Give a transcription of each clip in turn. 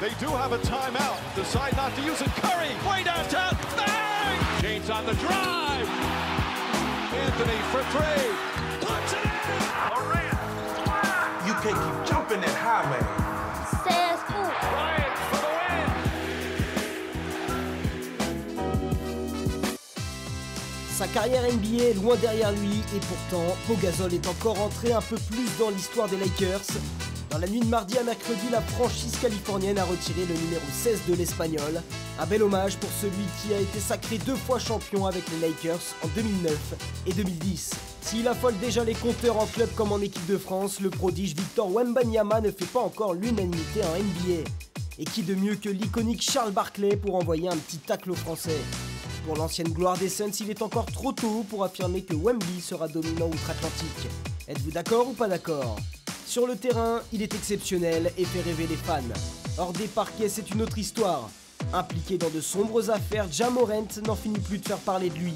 They do have a timeout. Decide not to use it. Curry, way downtown. Bang! James on the drive. Anthony for three. Puts it in. Durant. You can't keep jumping that high, man. Says who? Bryant for the win. Sa carrière NBA est loin derrière lui et pourtant, Pau Gasol est encore entré un peu plus dans l'histoire des Lakers. Dans la nuit de mardi à mercredi, la franchise californienne a retiré le numéro 16 de l'Espagnol. Un bel hommage pour celui qui a été sacré 2 fois champion avec les Lakers en 2009 et 2010. S'il affole déjà les compteurs en club comme en équipe de France, le prodige Victor Wembanyama ne fait pas encore l'unanimité en NBA. Et qui de mieux que l'iconique Charles Barkley pour envoyer un petit tacle aux Français. Pour l'ancienne gloire des Suns, il est encore trop tôt pour affirmer que Wemby sera dominant outre-Atlantique. Êtes-vous d'accord ou pas d'accord ? Sur le terrain, il est exceptionnel et fait rêver les fans. Hors des parquets, c'est une autre histoire. Impliqué dans de sombres affaires, Ja Morant n'en finit plus de faire parler de lui.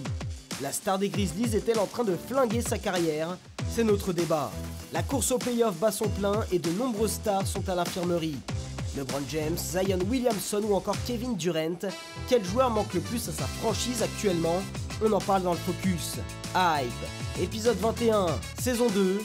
La star des Grizzlies est-elle en train de flinguer sa carrière ? C'est notre débat. La course au playoff bat son plein et de nombreuses stars sont à l'infirmerie. LeBron James, Zion Williamson ou encore Kevin Durant, quel joueur manque le plus à sa franchise actuellement ? On en parle dans le Focus. Hype, épisode 21, saison 2.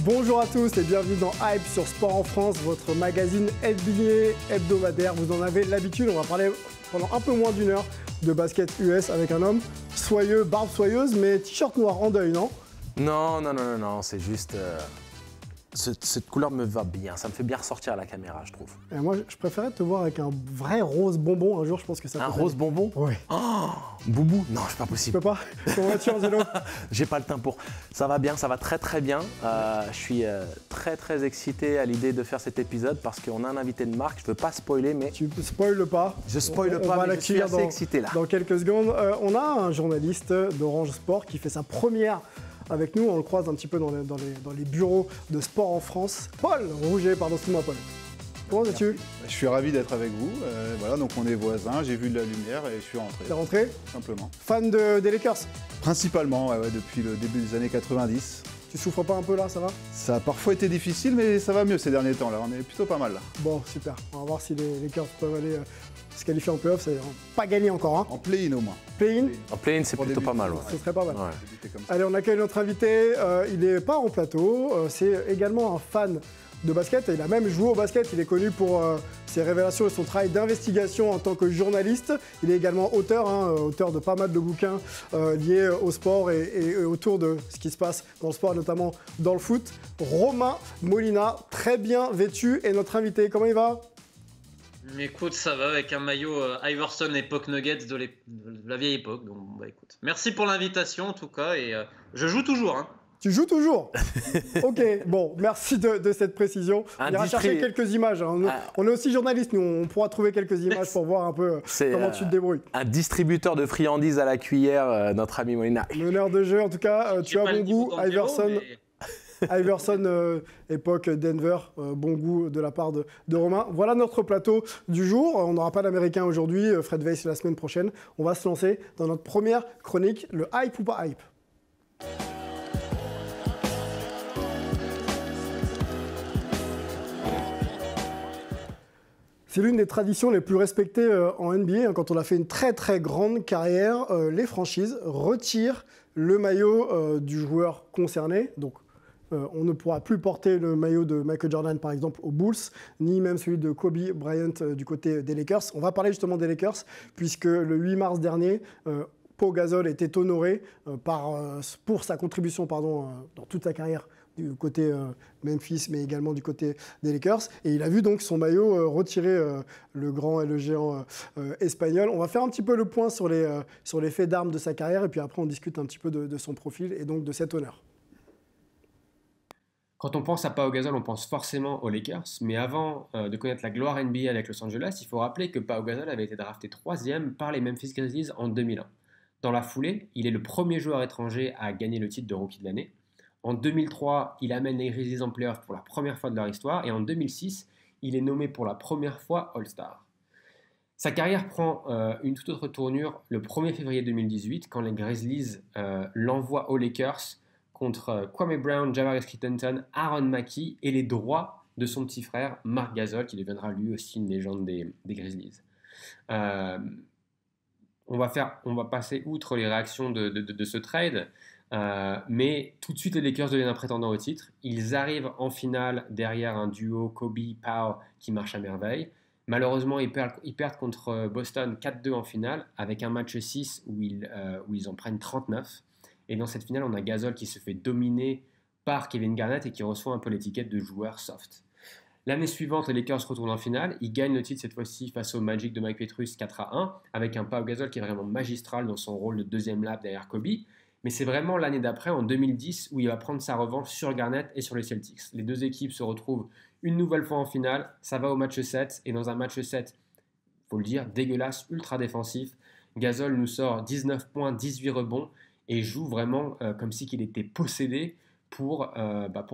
Bonjour à tous et bienvenue dans Hype sur Sport en France, votre magazine NBA hebdomadaire. Vous en avez l'habitude, on va parler pendant un peu moins d'une heure de basket US avec un homme soyeux, barbe soyeuse, mais t-shirt noir en deuil, non ? Non, c'est juste... Cette couleur me va bien, ça me fait bien ressortir à la caméra, je trouve. Et moi, je préférais te voir avec un vrai rose bonbon un jour, je pense que ça peut Un rose bonbon ? Oui. Oh, Boubou ? Non, c'est pas Tu possible. peux pas ? Comment vas-tu, Angelo ? J'ai pas le temps pour. Ça va bien, ça va très très bien. Je suis très excité à l'idée de faire cet épisode parce qu'on a un invité de marque. Je veux pas spoiler, mais Tu spoiles pas. je spoile On pas, va mais je suis l'accueillir assez excité là. dans quelques secondes. On a un journaliste d'Orange Sport qui fait sa première avec nous. On le croise un petit peu dans les bureaux de sport en France. Paul Rouget, pardon, c'est moi Paul. Comment vas-tu ? Je suis ravi d'être avec vous. Voilà, donc on est voisins, j'ai vu de la lumière et je suis rentré. T'es rentré ? Simplement. Fan des Lakers ? Principalement, ouais, depuis le début des années 90. Tu souffres pas un peu là, ça va ? Ça a parfois été difficile, mais ça va mieux ces derniers temps là. On est plutôt pas mal là. Bon, super. On va voir si les Lakers peuvent aller se qualifier en playoff. C'est pas gagné encore, hein. En play-in au moins. Play-in, En play-in, c'est Pour plutôt pas débuter. mal. Ouais. ce serait pas mal. Ouais. Débuter comme ça. Allez, on accueille notre invité. Il n'est pas en plateau. C'est également un fan de basket. Il a même joué au basket. Il est connu pour ses révélations et son travail d'investigation en tant que journaliste. Il est également auteur, auteur de pas mal de bouquins liés au sport et autour de ce qui se passe dans le sport, notamment dans le foot. Romain Molina, très bien vêtu, est notre invité. Comment il va ? Mais écoute, ça va avec un maillot Iverson époque Nuggets de la vieille époque. Donc, bah écoute, merci pour l'invitation en tout cas. Et je joue toujours. Hein. Tu joues toujours ? Ok, bon, merci de cette précision. On ira chercher quelques images. Hein. On est aussi journaliste, nous, on pourra trouver quelques images pour voir un peu comment tu te débrouilles. Un distributeur de friandises à la cuillère, notre ami Molina. L'honneur de jeu, en tout cas, tu as bon goût, Iverson. Iverson, époque Denver, bon goût de la part de Romain. Voilà notre plateau du jour. On n'aura pas d'Américain aujourd'hui, Fred Weiss la semaine prochaine. On va se lancer dans notre première chronique, le hype ou pas hype. C'est l'une des traditions les plus respectées en NBA. Quand on a fait une très très grande carrière, les franchises retirent le maillot du joueur concerné. Donc, on ne pourra plus porter le maillot de Michael Jordan, par exemple, aux Bulls, ni même celui de Kobe Bryant du côté des Lakers. On va parler justement des Lakers, puisque le 8 mars dernier, Pau Gasol était honoré pour sa contribution dans toute sa carrière du côté Memphis, mais également du côté des Lakers. Et il a vu donc son maillot retirer le grand et le géant espagnol. On va faire un petit peu le point sur les faits d'armes de sa carrière, et puis après on discute un petit peu de son profil et donc de cet honneur. Quand on pense à Pau Gasol, on pense forcément aux Lakers, mais avant de connaître la gloire NBA avec Los Angeles, il faut rappeler que Pau Gasol avait été drafté 3e par les Memphis Grizzlies en 2001. Dans la foulée, il est le premier joueur étranger à gagner le titre de Rookie de l'année. En 2003, il amène les Grizzlies en playoff pour la première fois de leur histoire, et en 2006, il est nommé pour la première fois All-Star. Sa carrière prend une toute autre tournure le 1er février 2018, quand les Grizzlies l'envoient aux Lakers contre Kwame Brown, Javaris Crittenton, Aaron Mackey et les droits de son petit frère Marc Gasol, qui deviendra lui aussi une légende des Grizzlies. On va passer outre les réactions de ce trade, mais tout de suite les Lakers deviennent un prétendant au titre. Ils arrivent en finale derrière un duo Kobe-Pau qui marche à merveille. Malheureusement, ils perdent contre Boston 4-2 en finale, avec un match 6 où ils en prennent 39. Et dans cette finale, on a Gasol qui se fait dominer par Kevin Garnett et qui reçoit un peu l'étiquette de joueur soft. L'année suivante, les Lakers retournent en finale. Ils gagnent le titre cette fois-ci face au Magic de Mike Petrus 4-1, avec un Pau Gasol qui est vraiment magistral dans son rôle de deuxième lap derrière Kobe. Mais c'est vraiment l'année d'après, en 2010, où il va prendre sa revanche sur Garnett et sur les Celtics. Les deux équipes se retrouvent une nouvelle fois en finale. Ça va au match 7. Et dans un match 7, il faut le dire, dégueulasse, ultra défensif, Gasol nous sort 19 points, 18 rebonds et joue vraiment comme si il était possédé pour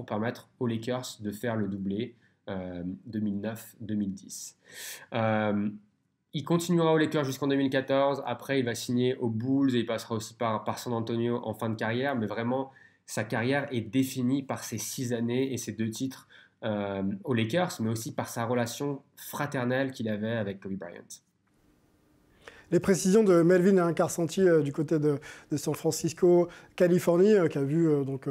permettre aux Lakers de faire le doublé 2009-2010. Il continuera aux Lakers jusqu'en 2014. Après, il va signer aux Bulls et il passera aussi par San Antonio en fin de carrière. Mais vraiment, sa carrière est définie par ces 6 années et ces 2 titres aux Lakers, mais aussi par sa relation fraternelle qu'il avait avec Kobe Bryant. Les précisions de Melvin Incarsanti du côté de San Francisco, Californie, qui a vu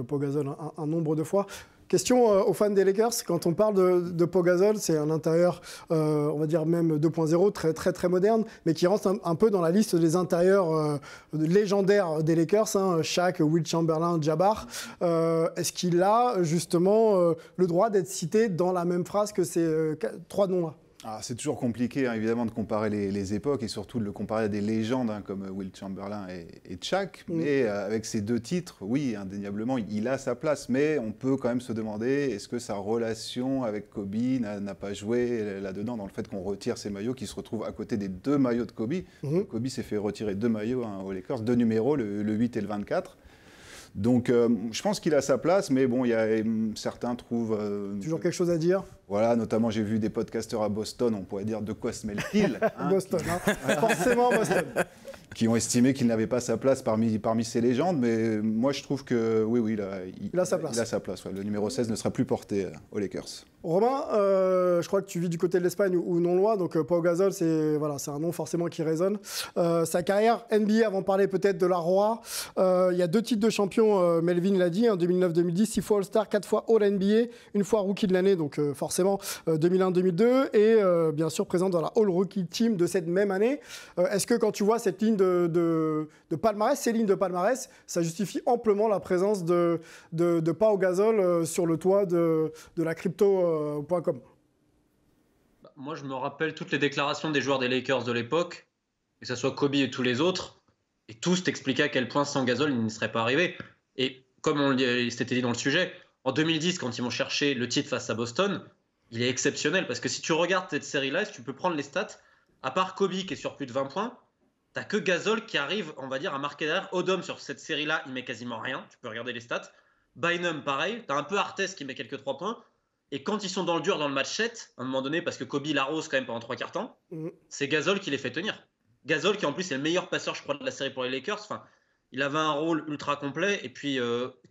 Pau Gasol un nombre de fois. Question aux fans des Lakers, quand on parle de Pau Gasol, c'est un intérieur, on va dire même 2.0, très, très, très moderne, mais qui rentre un peu dans la liste des intérieurs légendaires des Lakers, Shaq, Will Chamberlain, Jabbar. Est-ce qu'il a justement le droit d'être cité dans la même phrase que ces 3 noms-là ? C'est toujours compliqué, évidemment, de comparer les époques et surtout de le comparer à des légendes comme Will Chamberlain et Shaq. Mais avec ces 2 titres, oui, indéniablement, il a sa place. Mais on peut quand même se demander, est-ce que sa relation avec Kobe n'a pas joué là-dedans, dans le fait qu'on retire ses maillots, qui se retrouvent à côté des 2 maillots de Kobe. Kobe s'est fait retirer 2 maillots aux Lakers, 2 numéros, le 8 et le 24. Donc, je pense qu'il a sa place, mais bon, certains trouvent... Toujours quelque chose à dire ? Voilà, notamment, j'ai vu des podcasteurs à Boston, on pourrait dire de quoi se mêle-t-il Boston, forcément Boston. Qui ont estimé qu'il n'avait pas sa place parmi ces légendes, mais moi, je trouve que oui, il a sa place. Il a sa place, ouais. Le numéro 16 ne sera plus porté aux Lakers. Romain, je crois que tu vis du côté de l'Espagne ou non loin, donc Pau Gasol, c'est un nom forcément qui résonne. Sa carrière NBA, avant de parler peut-être de la Roi, il y a 2 titres de champion, Melvin l'a dit, 2009-2010, 6 fois All-Star, 4 fois All-NBA, 1 fois Rookie de l'année, donc forcément 2001-2002, et bien sûr présent dans la All-Rookie Team de cette même année. Est-ce que quand tu vois cette ligne de palmarès, ces lignes de palmarès, ça justifie amplement la présence de Pau Gasol sur le toit de la crypto.com? Moi, je me rappelle toutes les déclarations des joueurs des Lakers de l'époque, que ce soit Kobe et tous les autres, et tous t'expliquaient à quel point sans Gasol, il n'y serait pas arrivé. Et comme il s'était dit dans le sujet, en 2010, quand ils vont chercher le titre face à Boston, il est exceptionnel, parce que si tu regardes cette série-là, si tu peux prendre les stats, à part Kobe qui est sur plus de 20 points, t'as que Gasol qui arrive, on va dire, à marquer derrière. Odom, sur cette série-là, il met quasiment rien. Tu peux regarder les stats. Bynum, pareil. T'as un peu Artest qui met quelques 3 points. Et quand ils sont dans le dur dans le match 7, à un moment donné, parce que Kobe l'arrose quand même pendant 3 quarts temps, c'est Gasol qui les fait tenir. Gasol qui en plus est le meilleur passeur, je crois, de la série pour les Lakers. Enfin, il avait un rôle ultra complet. Et puis,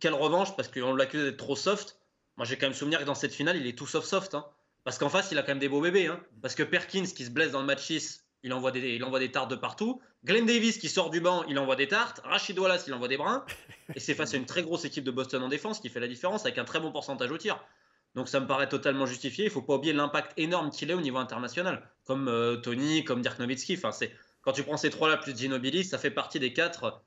quelle revanche, parce qu'on l'accuse d'être trop soft. Moi, j'ai quand même souvenir que dans cette finale, il est tout sauf soft. Parce qu'en face, il a quand même des beaux bébés. Parce que Perkins, qui se blesse dans le match 6, il envoie des tartes de partout. Glenn Davis, qui sort du banc, il envoie des tartes. Rashid Wallace, il envoie des brins. Et c'est face à une très grosse équipe de Boston en défense qui fait la différence avec un très bon pourcentage au tir. Donc ça me paraît totalement justifié. Il ne faut pas oublier l'impact énorme qu'il a au niveau international. Comme Tony, comme Dirk Nowitzki. Quand tu prends ces 3-là plus Ginobili, ça fait partie des 4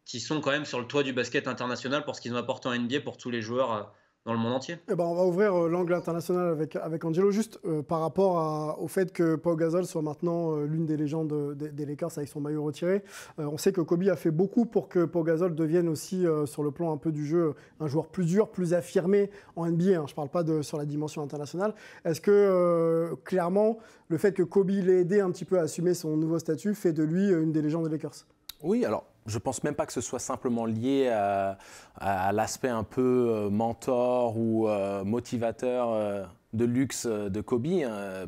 qui sont quand même sur le toit du basket international pour ce qu'ils ont apporté en NBA pour tous les joueurs dans le monde entier. On va ouvrir l'angle international avec Angelo, juste par rapport au fait que Pau Gasol soit maintenant l'une des légendes des Lakers avec son maillot retiré. On sait que Kobe a fait beaucoup pour que Pau Gasol devienne aussi, sur le plan un peu du jeu, un joueur plus dur, plus affirmé en NBA. Je ne parle pas sur la dimension internationale. Est-ce que, clairement, le fait que Kobe l'ait aidé un petit peu à assumer son nouveau statut fait de lui une des légendes des Lakers ? Oui, alors je pense même pas que ce soit simplement lié à l'aspect un peu mentor ou motivateur de luxe de Kobe.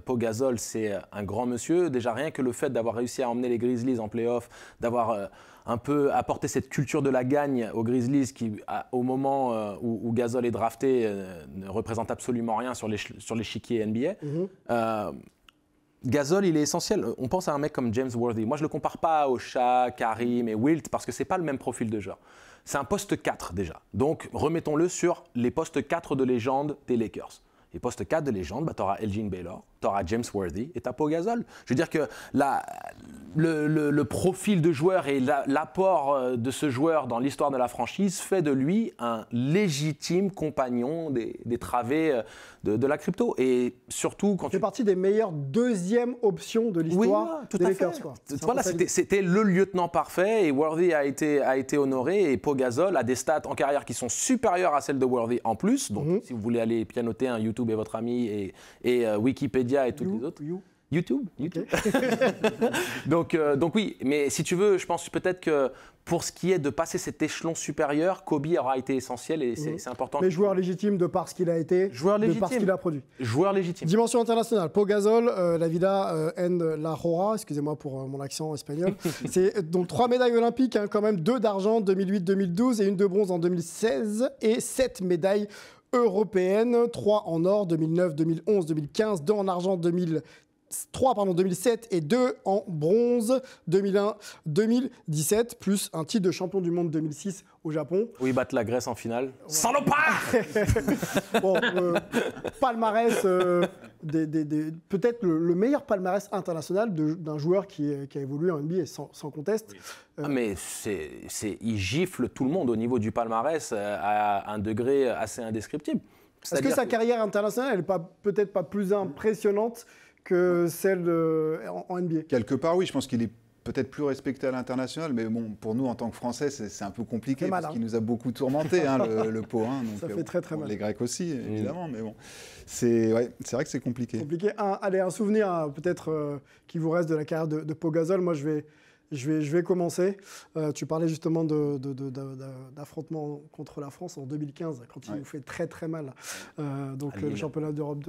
Pau Gasol, c'est un grand monsieur. Déjà, rien que le fait d'avoir réussi à emmener les Grizzlies en play-off, d'avoir un peu apporté cette culture de la gagne aux Grizzlies qui, au moment où Gasol est drafté, ne représente absolument rien sur l'échiquier NBA. Gasol, il est essentiel. On pense à un mec comme James Worthy. Moi, je ne le compare pas au Shaq, Karim et Wilt parce que ce n'est pas le même profil de joueur. C'est un poste 4 déjà. Donc, remettons-le sur les postes 4 de légende des Lakers. Les postes 4 de légende, tu auras Elgin Baylor, tu auras James Worthy et tu as Pau Gasol. Je veux dire que le profil de joueur et l'apport de ce joueur dans l'histoire de la franchise fait de lui un légitime compagnon des travées de la crypto. Et surtout quand il fait partie des meilleures deuxièmes options de l'histoire des Lakers. Quoi. Voilà, c'était le lieutenant parfait et Worthy a été honoré et Pau Gasol a des stats en carrière qui sont supérieures à celles de Worthy en plus. Donc si vous voulez aller pianoter, YouTube est votre ami et Wikipédia et toutes les autres. YouTube. Okay. donc oui, mais si tu veux, je pense peut-être que pour ce qui est de passer cet échelon supérieur, Kobe aura été essentiel et c'est important. Mais joueur légitime de par ce qu'il a été, de par ce qu'il a produit. Joueur légitime. Dimension internationale, Pau Gasol, la vida en la Rora, excusez-moi pour mon accent espagnol. C'est donc 3 médailles olympiques, quand même 2 d'argent 2008-2012 et 1 de bronze en 2016 et 7 médailles européennes, 3 en or 2009, 2011, 2015, 2 en argent 2007 et 2 en bronze 2001-2017, plus un titre de champion du monde 2006 au Japon. Où ils battent la Grèce en finale. Salopard. Bon, palmarès, peut-être le meilleur palmarès international d'un joueur qui a évolué en NBA sans conteste. Oui. Mais il gifle tout le monde au niveau du palmarès à un degré assez indescriptible. Est-ce que sa carrière internationale, elle n'est peut-être pas plus impressionnante que celle en NBA? Quelque part, oui. Je pense qu'il est peut-être plus respecté à l'international, mais bon, pour nous, en tant que Français, c'est un peu compliqué parce qu'il nous a beaucoup tourmenté, le Pau. Donc, ça fait très mal. Les Grecs aussi, évidemment, mais bon. C'est vrai que c'est compliqué. Allez, un souvenir peut-être qui vous reste de la carrière de Pau Gasol. Moi, je vais commencer. Tu parlais justement d'affrontement contre la France en 2015, quand il nous fait très mal. Donc le championnat d'Europe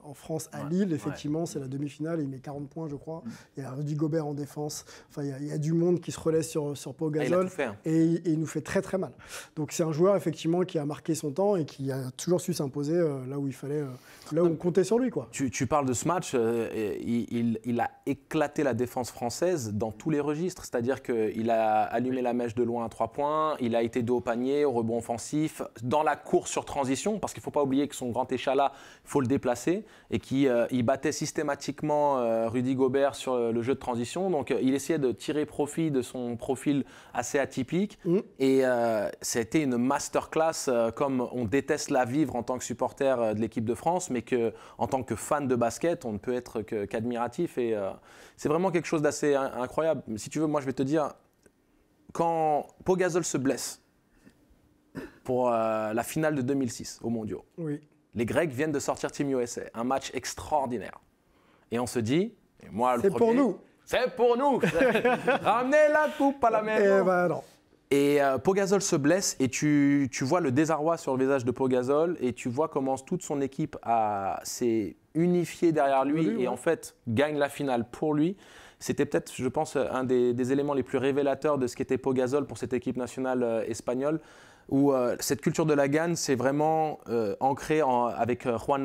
en France à Lille, effectivement, c'est la demi-finale. Il met 40 points, je crois. Il y a Rudy Gobert en défense. Enfin, il y a du monde qui se relaisse sur Pau Gasol. Et il nous fait très mal. Donc c'est un joueur, effectivement, qui a marqué son temps et qui a toujours su s'imposer là où il fallait, là où on comptait sur lui, quoi. Tu parles de ce match. Il a éclaté la défense française dans tous les registres, c'est-à-dire qu'il a allumé la mèche de loin à 3 points, il a été dos au panier, au rebond offensif, dans la course sur transition, parce qu'il ne faut pas oublier que son grand échalas, il faut le déplacer, et qu'il battait systématiquement Rudy Gobert sur le jeu de transition. Donc il essayait de tirer profit de son profil assez atypique, et c'était une masterclass comme on déteste la vivre en tant que supporter de l'équipe de France, mais qu'en tant que fan de basket, on ne peut être qu'admiratif, et c'est vraiment quelque chose d'assez incroyable. Si tu veux, moi je vais te dire, quand Pau Gasol se blesse pour la finale de 2006 aux Mondiaux, les Grecs viennent de sortir Team USA, un match extraordinaire. Et on se dit, et moi le premier, pour nous. C'est pour nous. Ramenez la coupe à la maison. Non. Et Pau Gasol se blesse et tu vois le désarroi sur le visage de Pau Gasol et tu vois comment toute son équipe s'est unifiée derrière lui et en fait gagne la finale pour lui. C'était peut-être, je pense, un des éléments les plus révélateurs de ce qu'était Pau Gasol pour cette équipe nationale espagnole, où cette culture de la gagne, c'est vraiment ancré avec Juan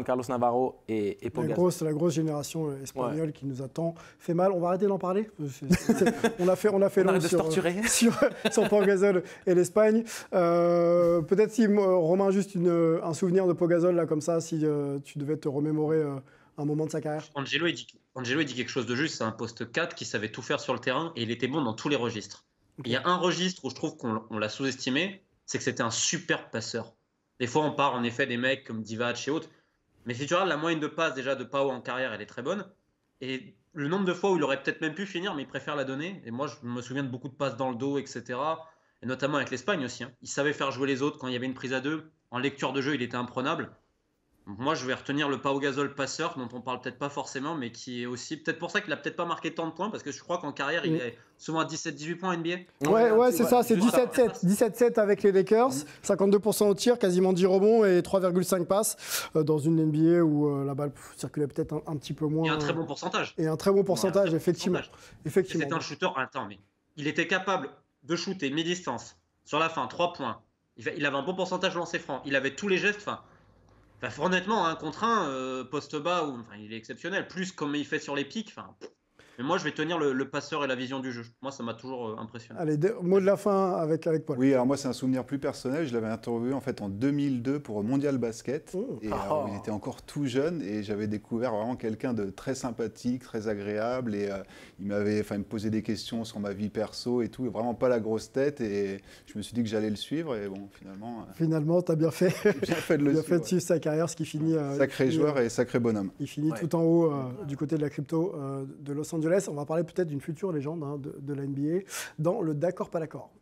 Carlos Navarro et Pau Gasol. C'est la grosse génération espagnole qui nous a tant fait mal. On va arrêter d'en parler. On a fait long sur Pau Gasol et l'Espagne. Peut-être si, Romain, juste un souvenir de Pau Gasol, là, comme ça, si tu devais te remémorer un moment de sa carrière. Angelo, il dit quelque chose de juste. C'est un poste 4 qui savait tout faire sur le terrain et il était bon dans tous les registres. Okay. Il y a un registre où je trouve qu'on l'a sous-estimé, c'est que c'était un super passeur. Des fois, on part en effet des mecs comme Divac et autres. Mais si tu regardes la moyenne de passes déjà de Pau en carrière, elle est très bonne. Et le nombre de fois où il aurait peut-être même pu finir, mais il préfère la donner. Et moi, je me souviens de beaucoup de passes dans le dos, etc. Et notamment avec l'Espagne aussi. Il savait faire jouer les autres quand il y avait une prise à 2. En lecture de jeu, il était imprenable. Moi, je vais retenir le Pau Gasol passeur, dont on parle peut-être pas forcément, mais qui est aussi peut-être pour ça qu'il a peut-être pas marqué tant de points, parce que je crois qu'en carrière, il est souvent à 17-18 points en NBA. Ouais, c'est ça, c'est 17-7 avec les Lakers, 52% au tir, quasiment 10 rebonds et 3,5 passes dans une NBA où la balle circulait peut-être un petit peu moins. Et un très bon pourcentage. Et un très bon pourcentage, effectivement. C'était un shooter. Attends, mais il était capable de shooter mi-distance sur la fin, 3 points. Il avait un bon pourcentage de lancer franc. Il avait tous les gestes. Honnêtement, un contre un, poste bas, il est exceptionnel. Plus comme il fait sur les pics. Mais moi, je vais tenir le passeur et la vision du jeu. Moi, ça m'a toujours impressionné. Allez, mot de la fin avec Paul. Oui, alors moi, c'est un souvenir plus personnel. Je l'avais interviewé en fait en 2002 pour Mondial Basket. Il était encore tout jeune et j'avais découvert vraiment quelqu'un de très sympathique, très agréable. Et il me posait des questions sur ma vie perso et tout. Et vraiment pas la grosse tête. Et je me suis dit que j'allais le suivre. Et bon, finalement. Finalement, tu as bien fait. Bien fait de le suivre. Bien fait de suivre sa carrière, ce qui finit. Sacré joueur et sacré bonhomme. Il finit tout en haut du côté de la crypto de Los Angeles. On va parler peut-être d'une future légende de la NBA dans le d'accord pas d'accord.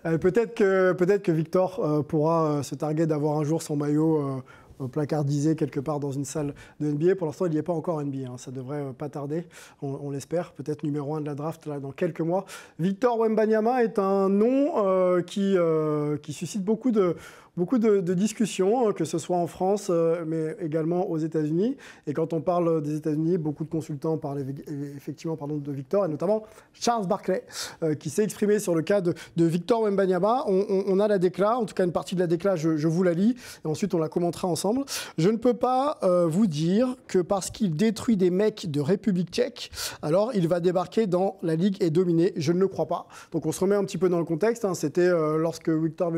Peut-être que Victor pourra se targuer d'avoir un jour son maillot placardisé quelque part dans une salle de NBA. Pour l'instant, il n'y est pas encore en NBA. Ça devrait pas tarder, on l'espère. Peut-être numéro 1 de la draft là, dans quelques mois. Victor Wembanyama est un nom qui suscite beaucoup de discussions, que ce soit en France, mais également aux États-Unis. Et quand on parle des États-Unis, beaucoup de consultants parlent effectivement de Victor, et notamment Charles Barkley, qui s'est exprimé sur le cas de Victor Wembanyama. On a la décla, en tout cas une partie de la décla, je vous la lis, et ensuite on la commentera ensemble. Je ne peux pas vous dire que parce qu'il détruit des mecs de République tchèque, alors il va débarquer dans la Ligue et dominer. Je ne le crois pas. Donc on se remet un petit peu dans le contexte. C'était lorsque Victor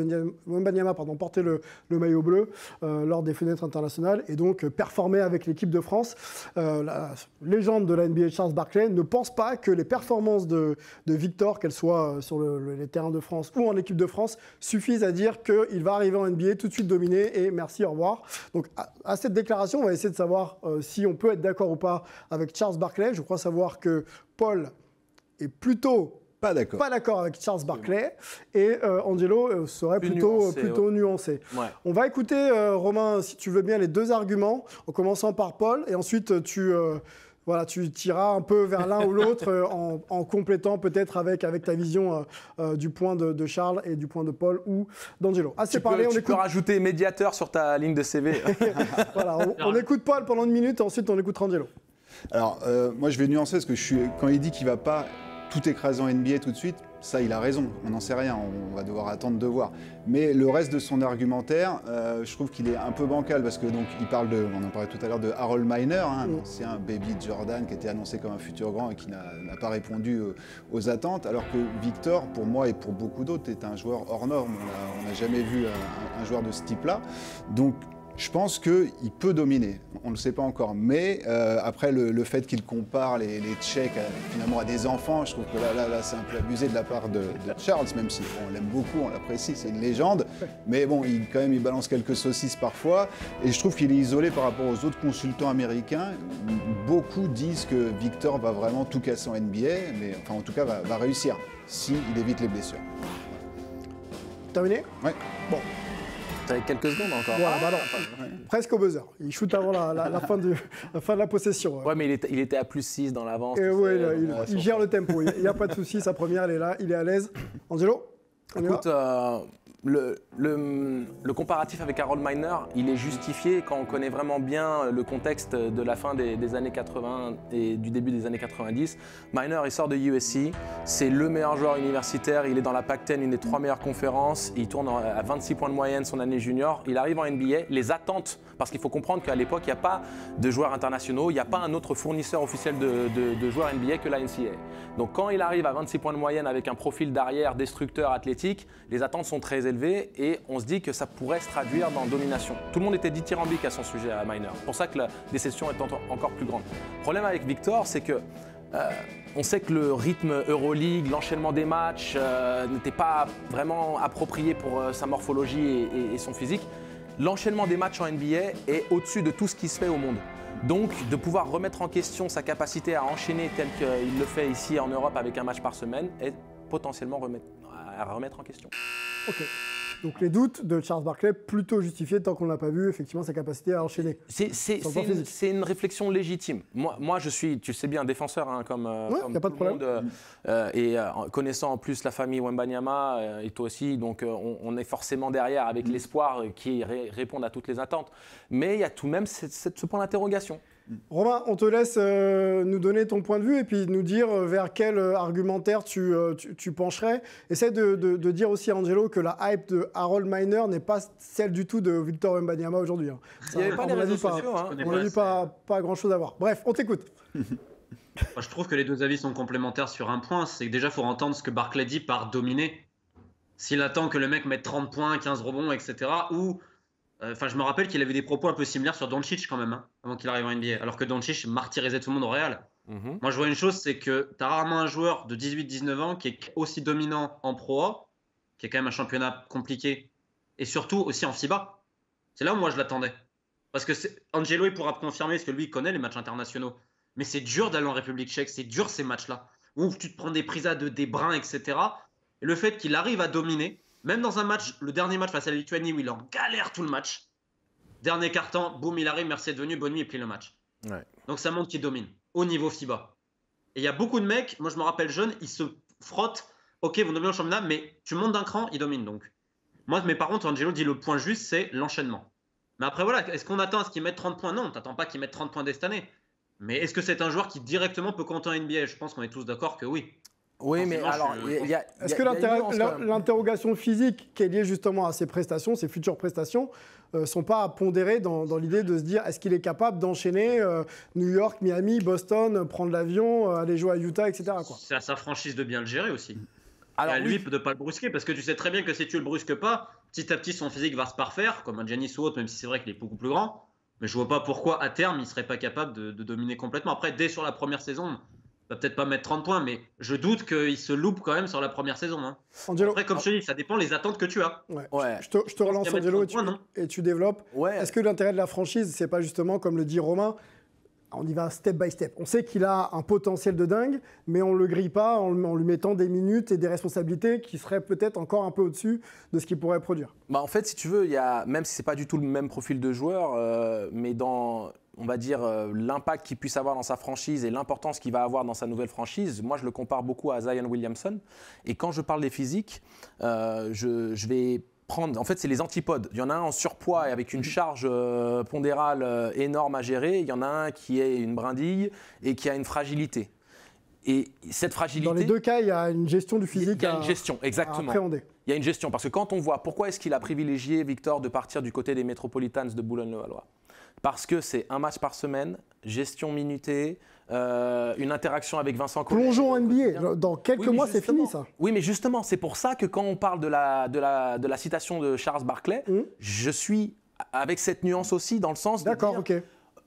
Wembanyama portait le maillot bleu lors des fenêtres internationales et donc performait avec l'équipe de France. La légende de la NBA, Charles Barkley, ne pense pas que les performances de Victor, qu'elles soient sur les terrains de France ou en équipe de France, suffisent à dire qu'il va arriver en NBA tout de suite dominer et merci, au revoir. Donc à cette déclaration, on va essayer de savoir si on peut être d'accord ou pas avec Charles Barkley. Je crois savoir que Paul est plutôt pas d'accord avec Charles Barkley et Angelo serait plutôt nuancé. Ouais. On va écouter, Romain, si tu veux bien, les deux arguments, en commençant par Paul, et ensuite tu tireras un peu vers l'un ou l'autre en complétant peut-être avec ta vision du point de Charles et du point de Paul ou d'Angelo. Tu peux rajouter médiateur sur ta ligne de CV. Voilà, on écoute Paul pendant une minute et ensuite on écoutera Angelo. Alors, moi je vais nuancer parce que quand il dit qu'il ne va pas tout écraser en NBA tout de suite, ça il a raison, on n'en sait rien, on va devoir attendre de voir. Mais le reste de son argumentaire, je trouve qu'il est un peu bancal parce que donc il parle on en parlait tout à l'heure de Harold Miner, l'ancien baby Jordan qui était annoncé comme un futur grand et qui n'a pas répondu aux attentes, alors que Victor, pour moi et pour beaucoup d'autres, est un joueur hors norme. On n'a jamais vu un joueur de ce type-là. Donc je pense qu'il peut dominer, on ne le sait pas encore, mais après le fait qu'il compare les Tchèques finalement à des enfants, je trouve que là c'est un peu abusé de la part de Charles, même si on l'aime beaucoup, on l'apprécie, c'est une légende, mais bon, il balance quelques saucisses parfois, et je trouve qu'il est isolé par rapport aux autres consultants américains. Beaucoup disent que Victor va vraiment tout casser en NBA, mais enfin en tout cas va réussir, s'il évite les blessures. Terminé ? Ouais. Bon. T'avais quelques secondes encore. Voilà, presque au buzzer. Il shoot avant la fin de la possession. Ouais, mais il était à +6 dans l'avance. Il gère le tempo. Il n'y a pas de souci. Sa première, elle est là. Il est à l'aise. Angelo ? Écoute, le comparatif avec Harold Miner, il est justifié quand on connaît vraiment bien le contexte de la fin des années 80 et du début des années 90. Miner, il sort de USC, c'est le meilleur joueur universitaire, il est dans la Pac-10, une des 3 meilleures conférences, il tourne à 26 points de moyenne son année junior, il arrive en NBA, les attentes, parce qu'il faut comprendre qu'à l'époque, il n'y a pas de joueurs internationaux, il n'y a pas un autre fournisseur officiel de joueurs NBA que la NCAA. Donc quand il arrive à 26 points de moyenne avec un profil d'arrière destructeur athlétique, les attentes sont très élevées et on se dit que ça pourrait se traduire dans domination. Tout le monde était dithyrambique à son sujet à Miner. C'est pour ça que la déception est encore plus grande. Le problème avec Victor, c'est que on sait que le rythme Euroleague, l'enchaînement des matchs n'était pas vraiment approprié pour sa morphologie et son physique. L'enchaînement des matchs en NBA est au-dessus de tout ce qui se fait au monde. Donc, de pouvoir remettre en question sa capacité à enchaîner tel qu'il le fait ici en Europe avec un match par semaine est potentiellement à remettre en question. Ok. Donc les doutes de Charles Barkley plutôt justifiés tant qu'on n'a pas vu effectivement sa capacité à enchaîner. C'est une réflexion légitime. Moi, je suis, tu le sais bien, défenseur comme y a pas de tout le monde, et connaissant en plus la famille Wembanyama et toi aussi, donc on est forcément derrière avec l'espoir qui répondent à toutes les attentes. Mais il y a tout de même ce point d'interrogation. Romain, on te laisse nous donner ton point de vue et puis nous dire vers quel argumentaire tu pencherais. Essaie de dire aussi à Angelo que la hype de Harold Miner n'est pas celle du tout de Victor Wembanyama aujourd'hui. Il n'y avait pas les réseaux sociaux. On n'a vu pas grand-chose à voir. Bref, on t'écoute. Moi, je trouve que les deux avis sont complémentaires sur un point. C'est que déjà, il faut entendre ce que Barkley dit par dominer. S'il attend que le mec mette 30 points, 15 rebonds, etc. ou... Enfin, je me rappelle qu'il avait des propos un peu similaires sur Doncic quand même, avant qu'il arrive en NBA. Alors que Doncic martyrisait tout le monde au Real. Moi, je vois une chose, c'est que tu as rarement un joueur de 18-19 ans qui est aussi dominant en Pro A, qui est quand même un championnat compliqué, et surtout aussi en FIBA. C'est là où moi je l'attendais. Parce que Angelo, il pourra confirmer, parce que lui, il connaît les matchs internationaux. Mais c'est dur d'aller en République tchèque, c'est dur ces matchs-là, où tu te prends des prises à des brins, etc. Et le fait qu'il arrive à dominer, même dans un match, le dernier match face à la Lituanie où il en galère tout le match, dernier quart-temps, boum, il arrive, merci d'être venu, bonne nuit, et plie le match. Ouais. Donc ça montre qu'il domine au niveau FIBA. Et il y a beaucoup de mecs, moi je me rappelle jeune, ils se frottent, ok, vous dominez le championnat, mais tu montes d'un cran, ils dominent donc. Mais par contre, Angelo dit le point juste, c'est l'enchaînement. Mais après voilà, est-ce qu'on attend à ce qu'il mette 30 points? Non, t'attends pas qu'il mette 30 points cette année. Mais est-ce que c'est un joueur qui directement peut compter en NBA? Je pense qu'on est tous d'accord que oui. Oui, mais alors, est-ce que l'interrogation physique qui est liée justement à ses prestations, ses futures prestations, ne sont pas à pondérer dans l'idée de se dire est-ce qu'il est capable d'enchaîner New York, Miami, Boston, prendre l'avion, aller jouer à Utah, etc. C'est à sa franchise de bien le gérer aussi. Alors, et à lui de ne pas le brusquer, parce que tu sais très bien que si tu le brusques pas, petit à petit son physique va se parfaire, comme un Giannis ou autre, même si c'est vrai qu'il est beaucoup plus grand. Mais je vois pas pourquoi à terme il serait pas capable de dominer complètement. Après, dès sur la première saison, va peut-être pas mettre 30 points, mais je doute qu'il se loupe quand même sur la première saison. Angelo, après, comme je te dis, ça dépend les attentes que tu as. Ouais. Je te relance, Angelo, et tu développes. Ouais. Est-ce que l'intérêt de la franchise, c'est pas justement, comme le dit Romain, on y va step by step. On sait qu'il a un potentiel de dingue, mais on ne le grille pas en lui mettant des minutes et des responsabilités qui seraient peut-être encore un peu au-dessus de ce qu'il pourrait produire. En fait, si tu veux, même si ce n'est pas du tout le même profil de joueur, mais dans... on va dire, l'impact qu'il puisse avoir dans sa franchise et l'importance qu'il va avoir dans sa nouvelle franchise, moi je le compare beaucoup à Zion Williamson. Et quand je parle des physiques, je vais prendre, en fait c'est les antipodes. Il y en a un en surpoids et avec une charge pondérale énorme à gérer. Il y en a un qui est une brindille et qui a une fragilité. Et cette fragilité... Dans les deux cas, il y a une gestion du physique il y a une gestion, exactement. À appréhender. Il y a une gestion, parce que quand on voit pourquoi est-ce qu'il a privilégié, Victor, de partir du côté des Metropolitans de Boulogne-le-Valois, parce que c'est un match par semaine, gestion minutée, une interaction avec Vincent Collet. Plongeons en NBA. Dans quelques mois, c'est fini ça. Oui, mais justement, c'est pour ça que quand on parle de la citation de Charles Barkley, je suis avec cette nuance aussi dans le sens de D'accord, ok.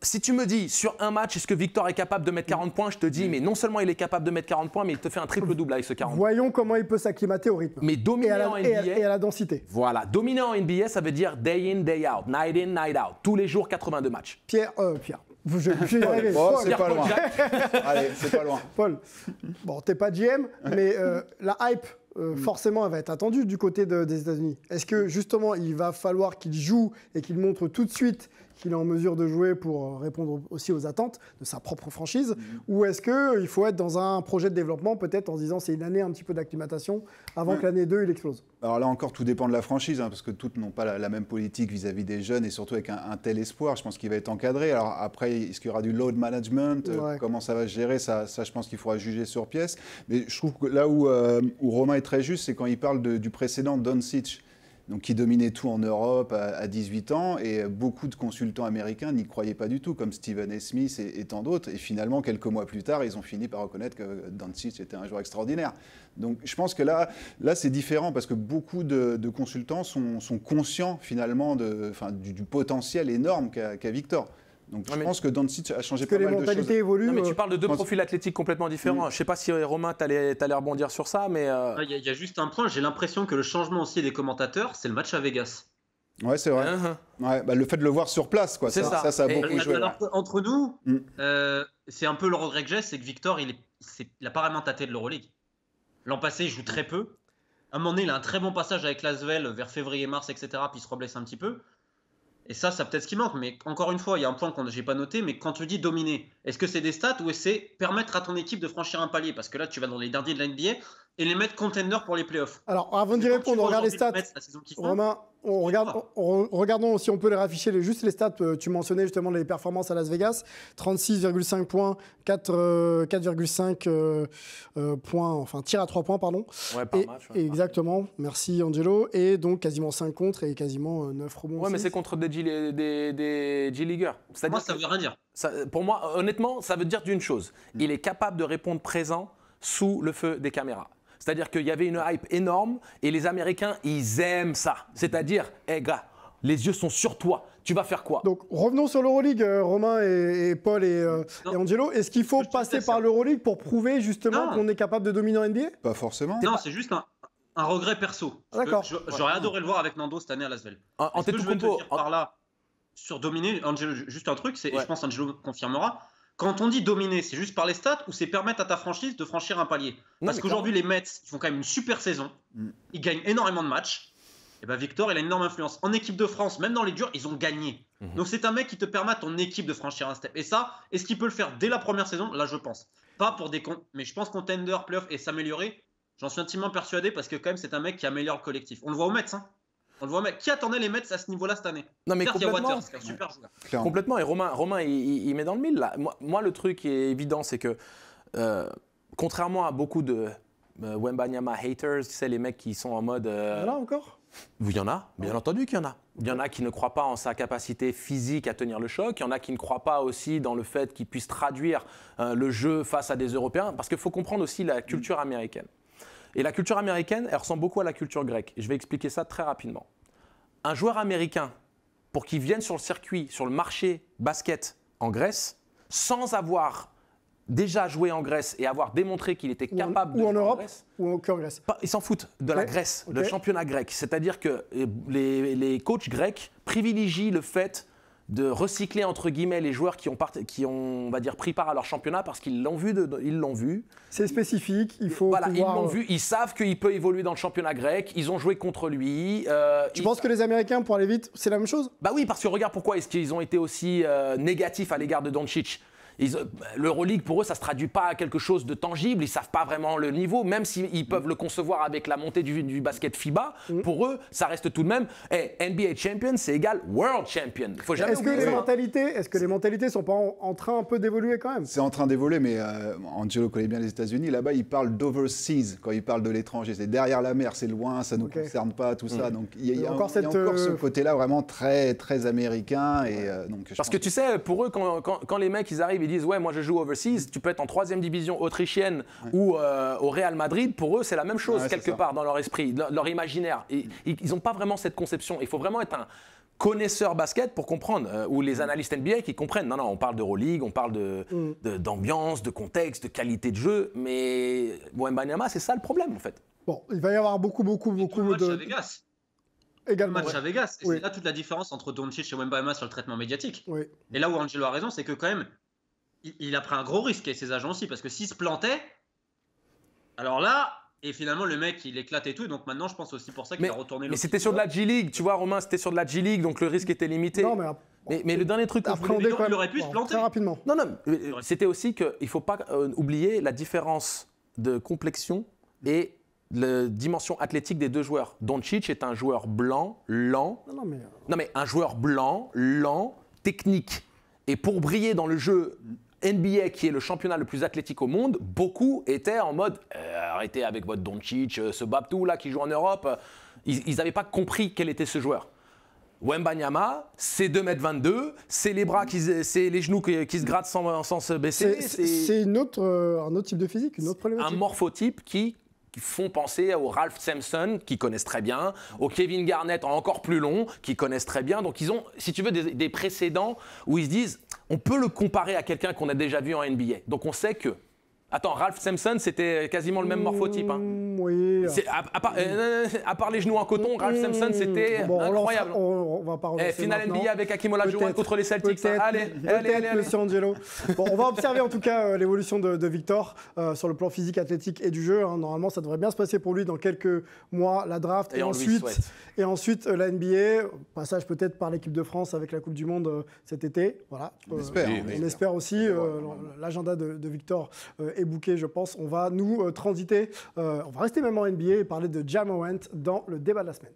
Si tu me dis, sur un match, est-ce que Victor est capable de mettre 40 points? Je te dis, mais non seulement il est capable de mettre 40 points, mais il te fait un triple-double avec ce 40 points. Voyons comment il peut s'acclimater au rythme. Mais dominer en NBA... Et à la densité. Voilà. Dominer en NBA, ça veut dire day in, day out, night in, night out. Tous les jours, 82 matchs. Pierre. Je vais y arriver. Oh, c'est pas loin. Allez, c'est pas loin. Paul. Bon, t'es pas GM, mais la hype... forcément, elle va être attendue du côté des États-Unis. Est-ce que justement, il va falloir qu'il joue et qu'il montre tout de suite qu'il est en mesure de jouer pour répondre aussi aux attentes de sa propre franchise, ou est-ce qu'il faut être dans un projet de développement, peut-être en se disant c'est une année un petit peu d'acclimatation avant que l'année 2 il explose? Alors là encore, tout dépend de la franchise, parce que toutes n'ont pas la même politique vis-à-vis des jeunes et surtout avec un tel espoir. Je pense qu'il va être encadré. Alors après, est-ce qu'il y aura du load management? Comment ça va se gérer? Ça, je pense qu'il faudra juger sur pièce. Mais je trouve que là où Romain est très juste, c'est quand il parle du précédent Doncic, donc qui dominait tout en Europe à 18 ans, et beaucoup de consultants américains n'y croyaient pas du tout, comme Stephen A. Smith et tant d'autres. Et finalement, quelques mois plus tard, ils ont fini par reconnaître que Doncic était un joueur extraordinaire. Donc je pense que là c'est différent, parce que beaucoup de consultants sont conscients finalement du potentiel énorme qu'a Victor. Donc je pense que Doncic a changé pas mal de choses. Que les mentalités évoluent. Non, mais tu parles de deux profils athlétiques complètement différents. Je ne sais pas si Romain, tu allais rebondir sur ça, mais... Il y a juste un point, j'ai l'impression que le changement aussi des commentateurs, c'est le match à Vegas. Ouais, c'est vrai. Ouais, bah, le fait de le voir sur place, quoi. C'est ça. Ça a beaucoup joué. Alors, entre nous, c'est un peu le regret que j'ai, c'est que Victor, il a pas vraiment tâté de l'Euroleague. L'an passé, il joue très peu. À un moment donné, il a un très bon passage avec l'Asvel vers février-mars, etc. Puis il se reblesse un petit peu. Et ça peut-être ce qui manque. Mais encore une fois, il y a un point que j'ai pas noté. Mais quand tu dis dominer, est-ce que c'est des stats ou c'est permettre à ton équipe de franchir un palier? Parce que là, tu vas dans les derniers de la NBA et les mettre contender pour les playoffs. Alors, avant d'y répondre, on regarde les stats. Romain, regardons si on peut les rafficher, juste les stats. Tu mentionnais justement les performances à Las Vegas. 36,5 points, 4,5 points, enfin tir à 3 points, pardon. Ouais, par match. Ouais, exactement, merci Angelo. Et donc quasiment 5 contres et quasiment 9 rebonds. Ouais, mais c'est contre des G-Leaguers. Moi, ça veut rien dire. Pour moi, honnêtement, ça veut dire d'une chose. Il est capable de répondre présent sous le feu des caméras. C'est-à-dire qu'il y avait une hype énorme et les Américains, ils aiment ça. C'est-à-dire, hey gars, les yeux sont sur toi. Tu vas faire quoi? Donc revenons sur l'Euroleague, Romain et Paul et Angelo. Est-ce qu'il faut passer par l'Euroleague pour prouver justement qu'on est capable de dominer en NBA? Pas forcément. Non, c'est juste un regret perso. D'accord. J'aurais adoré le voir avec Nando cette année à Lasvel. En ce que je veux te dire par là, sur dominer, Angelo, juste un truc, je pense Angelo confirmera. Quand on dit dominer, c'est juste par les stats ou c'est permettre à ta franchise de franchir un palier? Parce qu'aujourd'hui, les Mets, ils font quand même une super saison. Ils gagnent énormément de matchs. Et ben Victor, il a une énorme influence. En équipe de France, même dans les durs, ils ont gagné. Donc c'est un mec qui te permet à ton équipe de franchir un step. Et ça, est-ce qu'il peut le faire dès la première saison? Là, je pense. Pas pour des comptes, mais je pense contender, playoff et s'améliorer. J'en suis intimement persuadé parce que quand même, c'est un mec qui améliore le collectif. On le voit aux Mets, hein. On le voit, mec. Qui attendait les Mets à ce niveau-là cette année? Non, mais complètement. Il y a Waters, qui est un super joueur. Complètement. Et Romain il met dans le mille. Là. Moi, le truc qui est évident, c'est que contrairement à beaucoup de Wembanyama haters, tu sais, les mecs qui sont en mode. Là encore? Il y en a, bien entendu qu'il y en a. Il y en a qui ne croient pas en sa capacité physique à tenir le choc. Il y en a qui ne croient pas aussi dans le fait qu'il puisse traduire le jeu face à des Européens. Parce qu'il faut comprendre aussi la culture américaine. Et la culture américaine, elle ressemble beaucoup à la culture grecque. Et je vais expliquer ça très rapidement. Un joueur américain, pour qu'il vienne sur le circuit, sur le marché basket en Grèce, sans avoir déjà joué en Grèce et avoir démontré qu'il était capable de jouer en Europe, Grèce, ou en Grèce. Ils s'en foutent de la Grèce, le championnat grec. C'est-à-dire que les coachs grecs privilégient le fait de recycler entre guillemets les joueurs qui ont on va dire pris part à leur championnat parce qu'ils l'ont vu. C'est spécifique, il faut voilà, pouvoir... ils l'ont vu, ils savent qu'il peut évoluer dans le championnat grec, ils ont joué contre lui. Tu penses que les Américains, pour aller vite, c'est la même chose? Bah oui, parce que regarde pourquoi est-ce qu'ils ont été aussi négatifs à l'égard de Doncic. L'Euroleague, pour eux, ça ne se traduit pas à quelque chose de tangible. Ils ne savent pas vraiment le niveau, même s'ils peuvent le concevoir avec la montée du basket FIBA. Pour eux, ça reste tout de même NBA Champion, c'est égal World Champion. Est-ce que les mentalités ne sont pas en train un peu d'évoluer quand même? C'est en train d'évoluer, mais Angelo connaît bien les États-Unis. Là-bas, ils parlent d'overseas quand ils parlent de l'étranger. C'est derrière la mer, c'est loin, ça ne nous concerne pas, tout ça. Donc il y a encore ce côté-là vraiment très, très américain. Et, parce que tu sais, pour eux, quand les mecs ils arrivent, ils disent ouais, moi je joue overseas, tu peux être en 3e division autrichienne ou au Real Madrid, pour eux c'est la même chose quelque part dans leur esprit, leur imaginaire. Ils n'ont pas vraiment cette conception. Il faut vraiment être un connaisseur basket pour comprendre, ou les analystes NBA qui comprennent. Non, on parle d'Euroleague, on parle d'ambiance, de contexte, de qualité de jeu, mais Wembanyama, c'est ça le problème en fait. Bon, il va y avoir beaucoup de... À Vegas. Également, match à Vegas. Et c'est là toute la différence entre Doncic et Wembanyama sur le traitement médiatique. Et là où Angelo a raison, c'est que quand même, il a pris un gros risque, et ses agents aussi, parce que s'il se plantait, alors là, et finalement le mec il éclate et tout, donc maintenant je pense aussi pour ça qu'il a retourné. Mais c'était sur de la G-League, tu vois Romain, c'était sur de la G-League, donc le risque était limité. Non, mais le dernier truc, il aurait pu se planter très rapidement. Non, c'était aussi qu'il ne faut pas oublier la différence de complexion et la dimension athlétique des deux joueurs. Doncic est un joueur blanc, lent. Non, mais un joueur blanc, lent, technique. Et pour briller dans le jeu NBA, qui est le championnat le plus athlétique au monde, beaucoup étaient en mode arrêtez avec votre Doncic, ce Babtou là qui joue en Europe. Ils n'avaient pas compris quel était ce joueur. Wembanyama, c'est 2,22 m, c'est les bras, c'est les genoux qui se grattent sans se baisser. C'est un autre type de physique, une autre problématique. Un morphotype qui font penser au Ralph Sampson, qui connaissent très bien, au Kevin Garnett en encore plus long, qui connaissent très bien. Donc ils ont, si tu veux, des précédents où ils se disent, on peut le comparer à quelqu'un qu'on a déjà vu en NBA. Donc on sait que, Attends, Ralph Sampson, c'était quasiment le même morphotype. Hein. Oui. À part les genoux en coton, Ralph Sampson, c'était incroyable. On va pas relancer finale maintenant. NBA avec Hakeem Olajuwon contre les Celtics. Allez, Monsieur Angelo. Bon, on va observer en tout cas l'évolution de Victor sur le plan physique, athlétique et du jeu. Hein. Normalement, ça devrait bien se passer pour lui dans quelques mois, la draft. Et ensuite la NBA. Passage peut-être par l'équipe de France avec la Coupe du Monde cet été. Voilà. On espère aussi. L'agenda de Victor est booké, je pense. On va nous transiter. On va rester même en NBA et parler de Ja Morant dans le débat de la semaine.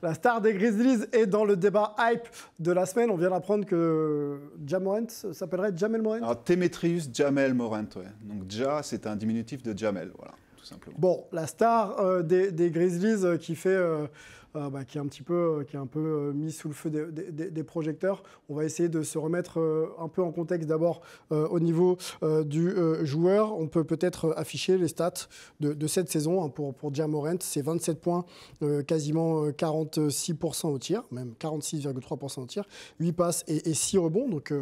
La star des Grizzlies est dans le débat hype de la semaine. On vient d'apprendre que Ja Morant s'appellerait Jamel Morant. Alors, Demetrius Jamel Morant, ouais. Donc, Ja, c'est un diminutif de Jamel, voilà, tout simplement. Bon, la star des Grizzlies qui fait... qui est un peu mis sous le feu des projecteurs. On va essayer de se remettre un peu en contexte d'abord au niveau du joueur. On peut peut-être afficher les stats de cette saison pour Ja Morant. C'est 27 points, quasiment 46% au tir, même 46,3% au tir, 8 passes et 6 rebonds. Donc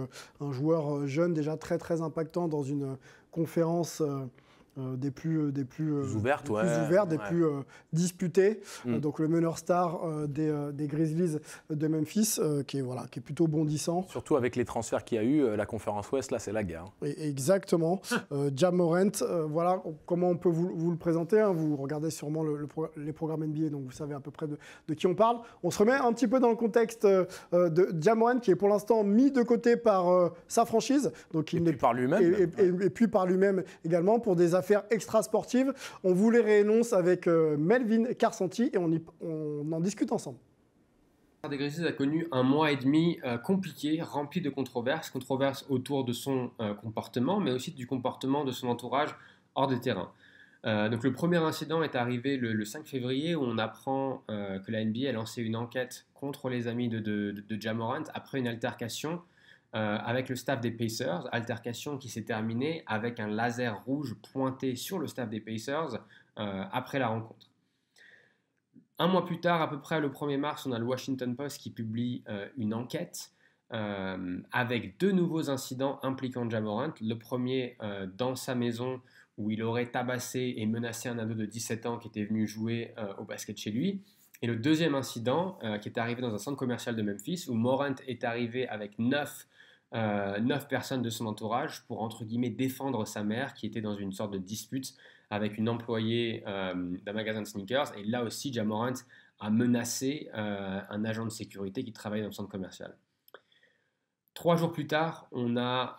un joueur jeune déjà très très impactant dans une conférence... des plus ouvertes, des plus disputées. Donc le meneur star des Grizzlies de Memphis, qui est plutôt bondissant. Surtout avec les transferts qu'il y a eu, la conférence Ouest, là, c'est la guerre. Exactement. Ja Morant, voilà comment on peut vous le présenter. Hein. Vous regardez sûrement les programmes NBA, donc vous savez à peu près de qui on parle. On se remet un petit peu dans le contexte de Ja Morant, qui est pour l'instant mis de côté par sa franchise. Donc, par lui-même. Et puis par lui-même également, pour des affaires extra-sportives. On vous les réénonce avec Melvin Carsanti et on en discute ensemble. Des Grizzlies a connu un mois et demi compliqué, rempli de controverses autour de son comportement, mais aussi du comportement de son entourage hors des terrains. Donc le premier incident est arrivé le 5 février, où on apprend que la NBA a lancé une enquête contre les amis de Ja Morant après une altercation avec le staff des Pacers, altercation qui s'est terminée avec un laser rouge pointé sur le staff des Pacers après la rencontre. Un mois plus tard, à peu près le 1er mars, on a le Washington Post qui publie une enquête avec 2 nouveaux incidents impliquant Ja Morant. Le premier dans sa maison, où il aurait tabassé et menacé un ado de 17 ans qui était venu jouer au basket chez lui. Et le deuxième incident qui est arrivé dans un centre commercial de Memphis, où Morant est arrivé avec 9 personnes de son entourage pour, entre guillemets, défendre sa mère qui était dans une sorte de dispute avec une employée d'un magasin de sneakers. Et là aussi, Ja Morant a menacé un agent de sécurité qui travaillait dans le centre commercial. 3 jours plus tard, on a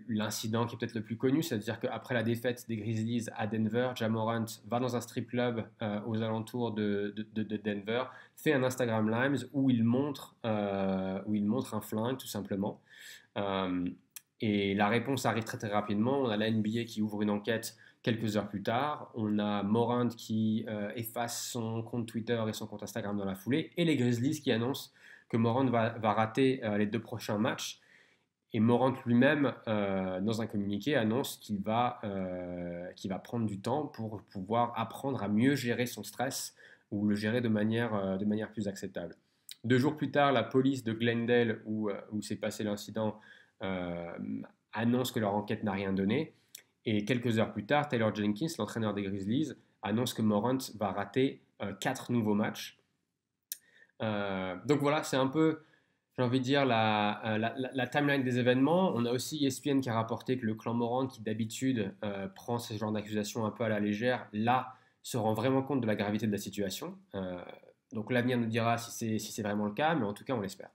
l'incident qui est peut-être le plus connu, c'est-à-dire qu'après la défaite des Grizzlies à Denver, Ja Morant va dans un strip club aux alentours de Denver, fait un Instagram Live où il montre un flingue tout simplement. Et la réponse arrive très très rapidement. On a la NBA qui ouvre une enquête quelques heures plus tard. On a Morant qui efface son compte Twitter et son compte Instagram dans la foulée, et les Grizzlies qui annoncent que Morant va rater les 2 prochains matchs. Et Morant lui-même, dans un communiqué, annonce qu'il va prendre du temps pour pouvoir apprendre à mieux gérer son stress ou le gérer de manière plus acceptable. 2 jours plus tard, la police de Glendale, où s'est passé l'incident, annonce que leur enquête n'a rien donné. Et quelques heures plus tard, Taylor Jenkins, l'entraîneur des Grizzlies, annonce que Morant va rater 4 nouveaux matchs. Donc voilà, c'est un peu, j'ai envie de dire, la timeline des événements. On a aussi ESPN qui a rapporté que le clan Morant, qui d'habitude prend ce genre d'accusation un peu à la légère, là se rend vraiment compte de la gravité de la situation. Donc l'avenir nous dira si c'est vraiment le cas, mais en tout cas on l'espère.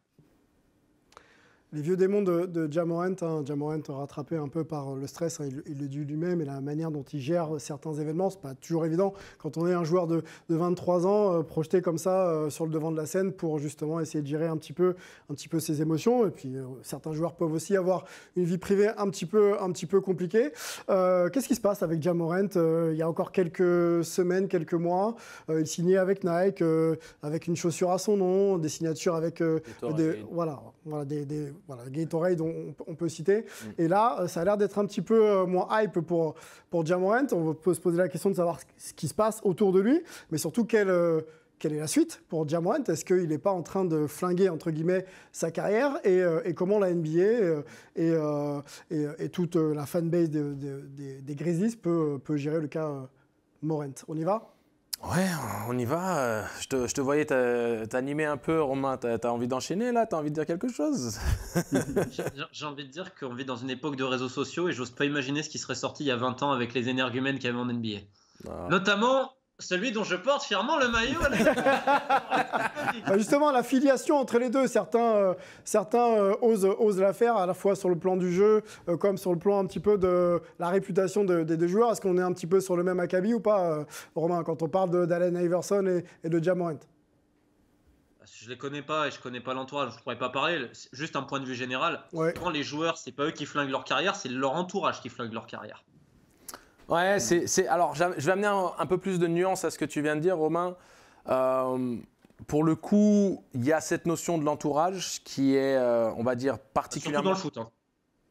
Les vieux démons de Ja Morant, Ja Morant rattrapé un peu par le stress, il le dit lui-même, et la manière dont il gère certains événements. C'est pas toujours évident quand on est un joueur de 23 ans, projeté comme ça sur le devant de la scène pour justement essayer de gérer un petit peu ses émotions. Et puis certains joueurs peuvent aussi avoir une vie privée un petit peu compliquée. Qu'est-ce qui se passe avec Ja Morant? Il y a encore quelques semaines, quelques mois, il signait avec Nike, avec une chaussure à son nom, des signatures avec Gatorade, on peut citer. Et là, ça a l'air d'être un petit peu moins hype pour Ja Morant. On peut se poser la question de savoir ce qui se passe autour de lui, mais surtout quelle quelle est la suite pour Ja Morant? Est-ce qu'il n'est pas en train de flinguer, entre guillemets, sa carrière? Et comment la NBA et toute la fanbase des Grizzlies peut gérer le cas Morant? On y va? Ouais, on y va. Je te voyais t'animer un peu, Romain. T'as envie d'enchaîner là? T'as envie de dire quelque chose? J'ai envie de dire qu'on vit dans une époque de réseaux sociaux et j'ose pas imaginer ce qui serait sorti il y a 20 ans avec les énergumènes qu'il y avait en NBA. Ah. Notamment celui dont je porte fièrement le maillot. Justement, la filiation entre les deux, certains osent la faire à la fois sur le plan du jeu comme sur le plan un petit peu de la réputation des deux joueurs. Est-ce qu'on est un petit peu sur le même acabit ou pas, Romain, quand on parle d'Allen Iverson et de Ja Morant? Je les connais pas et je connais pas l'entourage, je pourrais pas parler. Juste un point de vue général. Ouais. Souvent, les joueurs, c'est pas eux qui flinguent leur carrière, c'est leur entourage qui flingue leur carrière. Ouais, alors je vais amener un peu plus de nuance à ce que tu viens de dire, Romain. Pour le coup, il y a cette notion de l'entourage qui est, on va dire, particulièrement... Surtout dans le foot.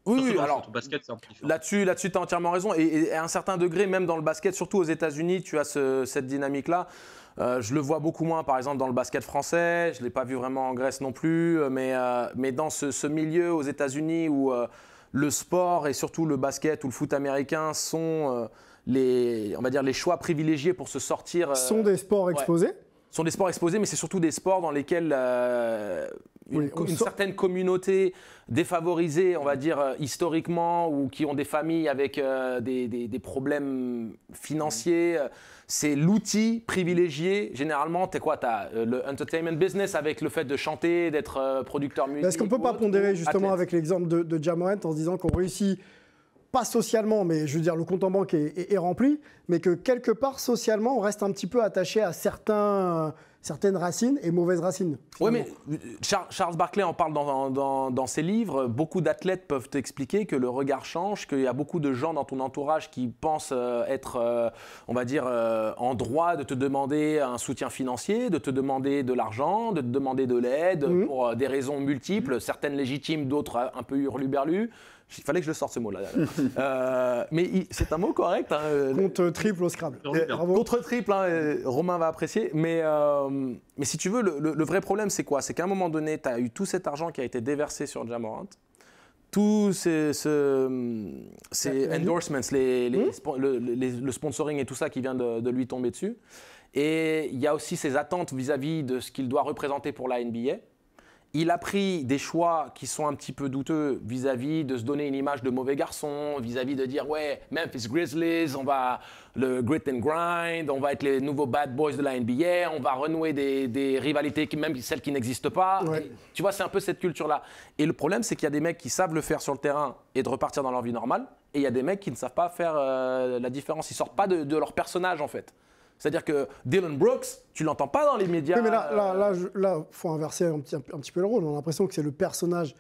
Oui, alors au basket, c'est un peu différent. là-dessus, tu as entièrement raison. Et à un certain degré, même dans le basket, surtout aux États-Unis, tu as cette dynamique-là. Je le vois beaucoup moins, par exemple, dans le basket français. Je ne l'ai pas vu vraiment en Grèce non plus. Mais dans ce milieu aux États-Unis où le sport et surtout le basket ou le foot américain sont on va dire, les choix privilégiés pour se sortir. Sont des sports exposés. Sont des sports exposés, mais c'est surtout des sports dans lesquels une certaine communauté défavorisée, on va dire historiquement, ou qui ont des familles avec des problèmes financiers, c'est l'outil privilégié. Généralement, tu as le entertainment business avec le fait de chanter, d'être producteur musique. Est-ce qu'on ne peut pas pondérer justement avec l'exemple de Ja Morant en se disant qu'on réussit pas socialement, mais je veux dire le compte en banque est rempli, mais que quelque part socialement on reste un petit peu attaché à certaines racines et mauvaises racines. Oui, mais Charles Barkley en parle dans ses livres. Beaucoup d'athlètes peuvent t'expliquer que le regard change, qu'il y a beaucoup de gens dans ton entourage qui pensent être, on va dire, en droit de te demander un soutien financier, de te demander de l'argent, de te demander de l'aide pour des raisons multiples, certaines légitimes, d'autres un peu hurluberlues. Il fallait que je le sorte ce mot-là. Mais c'est un mot correct. Hein. Contre triple au Scrabble. Contre triple, hein, Romain va apprécier. Mais si tu veux, le vrai problème, c'est quoi? C'est qu'à un moment donné, tu as eu tout cet argent qui a été déversé sur Ja Morant, tous ces endorsements, le sponsoring et tout ça qui vient de lui tomber dessus. Et il y a aussi ses attentes vis-à-vis de ce qu'il doit représenter pour la NBA. Il a pris des choix qui sont un petit peu douteux vis-à-vis de se donner une image de mauvais garçon, vis-à-vis de dire ouais, Memphis Grizzlies, on va le grit and grind, on va être les nouveaux bad boys de la NBA, on va renouer des rivalités, même celles qui n'existent pas. Ouais. Tu vois, c'est un peu cette culture-là. Et le problème, c'est qu'il y a des mecs qui savent le faire sur le terrain et de repartir dans leur vie normale, et il y a des mecs qui ne savent pas faire la différence. Ils sortent pas de leur personnage en fait. C'est-à-dire que Dylan Brooks, tu l'entends pas dans les médias. Oui, mais là, faut inverser un petit peu le rôle. On a l'impression que c'est le personnage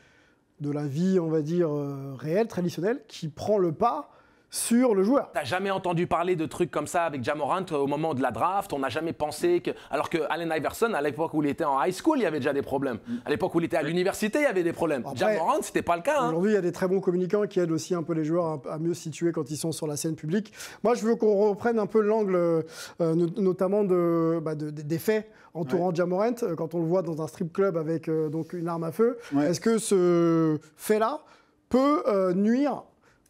de la vie, on va dire, réelle, traditionnelle, qui prend le pas sur le joueur. T'as jamais entendu parler de trucs comme ça avec Ja Morant au moment de la draft? On n'a jamais pensé que... Alors que Allen Iverson, à l'époque où il était en high school, il y avait déjà des problèmes. À l'époque où il était à l'université, il y avait des problèmes. Ja Morant, c'était pas le cas. Hein. Aujourd'hui, il y a des très bons communicants qui aident aussi un peu les joueurs à mieux se situer quand ils sont sur la scène publique. Moi, je veux qu'on reprenne un peu l'angle, notamment des faits entourant Ja Morant, quand on le voit dans un strip club avec donc une arme à feu. Ouais. Est-ce que ce fait-là peut nuire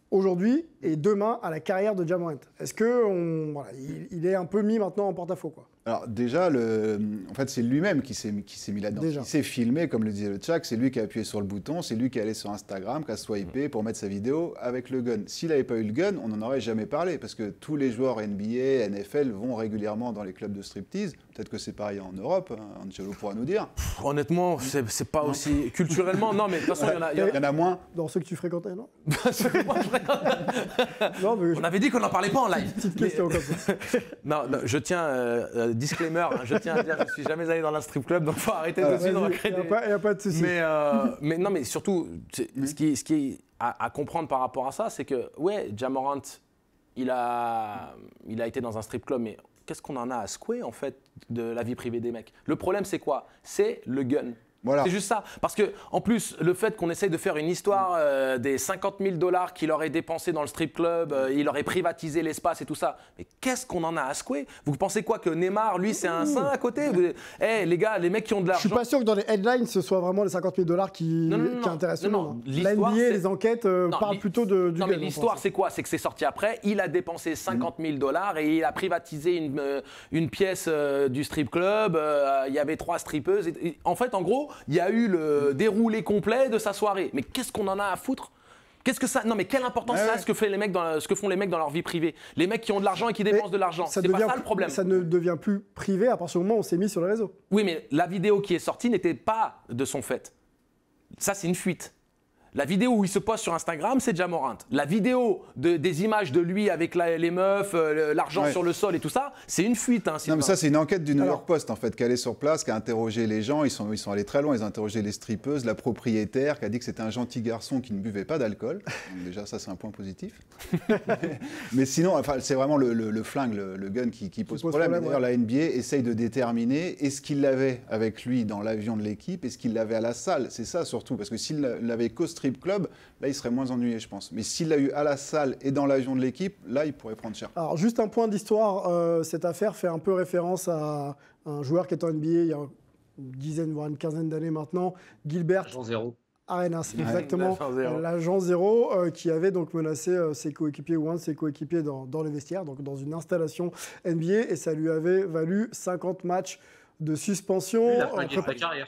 aujourd'hui et demain à la carrière de Ja Morant? Est-ce qu'il est un peu mis maintenant en porte-à-faux, quoi? Alors déjà, en fait, c'est lui-même qui s'est mis là-dedans. Il s'est filmé, comme le disait le Tchak, c'est lui qui a appuyé sur le bouton, c'est lui qui est allé sur Instagram, qui a swipé pour mettre sa vidéo avec le gun. S'il n'avait pas eu le gun, on n'en aurait jamais parlé, parce que tous les joueurs NBA, NFL vont régulièrement dans les clubs de striptease. Peut-être que c'est pareil en Europe, hein, Angelo pourra nous dire. Honnêtement, c'est pas aussi... Culturellement, non, mais de toute façon, il y en a moins. Dans ceux que tu fréquentais, non? Non, mais on avait dit qu'on n'en parlait pas en live. Petite question comme ça. Non, je tiens, disclaimer, je tiens à dire, je ne suis jamais allé dans un strip club, donc il faut arrêter de suite de recréer des... Il n'y a pas de souci. Mais non, mais surtout, ce qui est à comprendre par rapport à ça, c'est que, ouais, Ja Morant, il a été dans un strip club, mais qu'est-ce qu'on en a à secouer, en fait, de la vie privée des mecs? Le problème, c'est quoi? C'est le gun. Voilà. C'est juste ça. Parce que, en plus, le fait qu'on essaye de faire une histoire des 50 000 $ qu'il aurait dépensé dans le strip club, il aurait privatisé l'espace et tout ça. Mais qu'est-ce qu'on en a à secouer? Vous pensez quoi, que Neymar, lui, c'est un saint à côté? Les gars, les mecs qui ont de l'argent. Je suis pas sûr que dans les headlines, ce soit vraiment les 50 000 $ qui intéressent. Non. La NBA, les enquêtes parlent plutôt du Non, mais gain, l'histoire, c'est quoi? C'est que c'est sorti après. Il a dépensé 50 000 $ et il a privatisé une pièce du strip club. Il y avait 3 strippeuses. En fait, en gros, il y a eu le déroulé complet de sa soirée. Mais qu'est-ce qu'on en a à foutre? Qu'est-ce que ça? Non, mais quelle importance ça a ce que font les mecs dans leur vie privée? Les mecs qui ont de l'argent et qui dépensent de l'argent. C'est pas ça le problème. Ça ne devient plus privé à partir du moment où on s'est mis sur les réseaux. Oui, mais la vidéo qui est sortie n'était pas de son fait. Ça, c'est une fuite. La vidéo où il se poste sur Instagram, c'est Ja Morant. La vidéo des images de lui avec les meufs, l'argent sur le sol et tout ça, c'est une fuite. Non, mais ça, c'est une enquête du New York Post, en fait, qui est allée sur place, qui a interrogé les gens. Ils sont allés très loin. Ils ont interrogé les strippeuses, la propriétaire, qui a dit que c'était un gentil garçon qui ne buvait pas d'alcool. Donc déjà, ça, c'est un point positif. Mais sinon, enfin, c'est vraiment le flingue, le gun qui pose problème. D'ailleurs, la NBA essaye de déterminer est-ce qu'il l'avait avec lui dans l'avion de l'équipe, est-ce qu'il l'avait à la salle. C'est ça, surtout, parce que s'il l'avait qu'au strip club, là il serait moins ennuyé, je pense. Mais s'il l'a eu à la salle et dans l'avion de l'équipe, là il pourrait prendre cher. Alors juste un point d'histoire, cette affaire fait un peu référence à un joueur qui est en NBA il y a une dizaine voire une quinzaine d'années maintenant, Gilbert Arenas, exactement, l'agent zéro qui avait donc menacé ses coéquipiers ou un de ses coéquipiers dans les vestiaires, donc dans une installation NBA, et ça lui avait valu 50 matchs de suspension. Il a flingué sa carrière.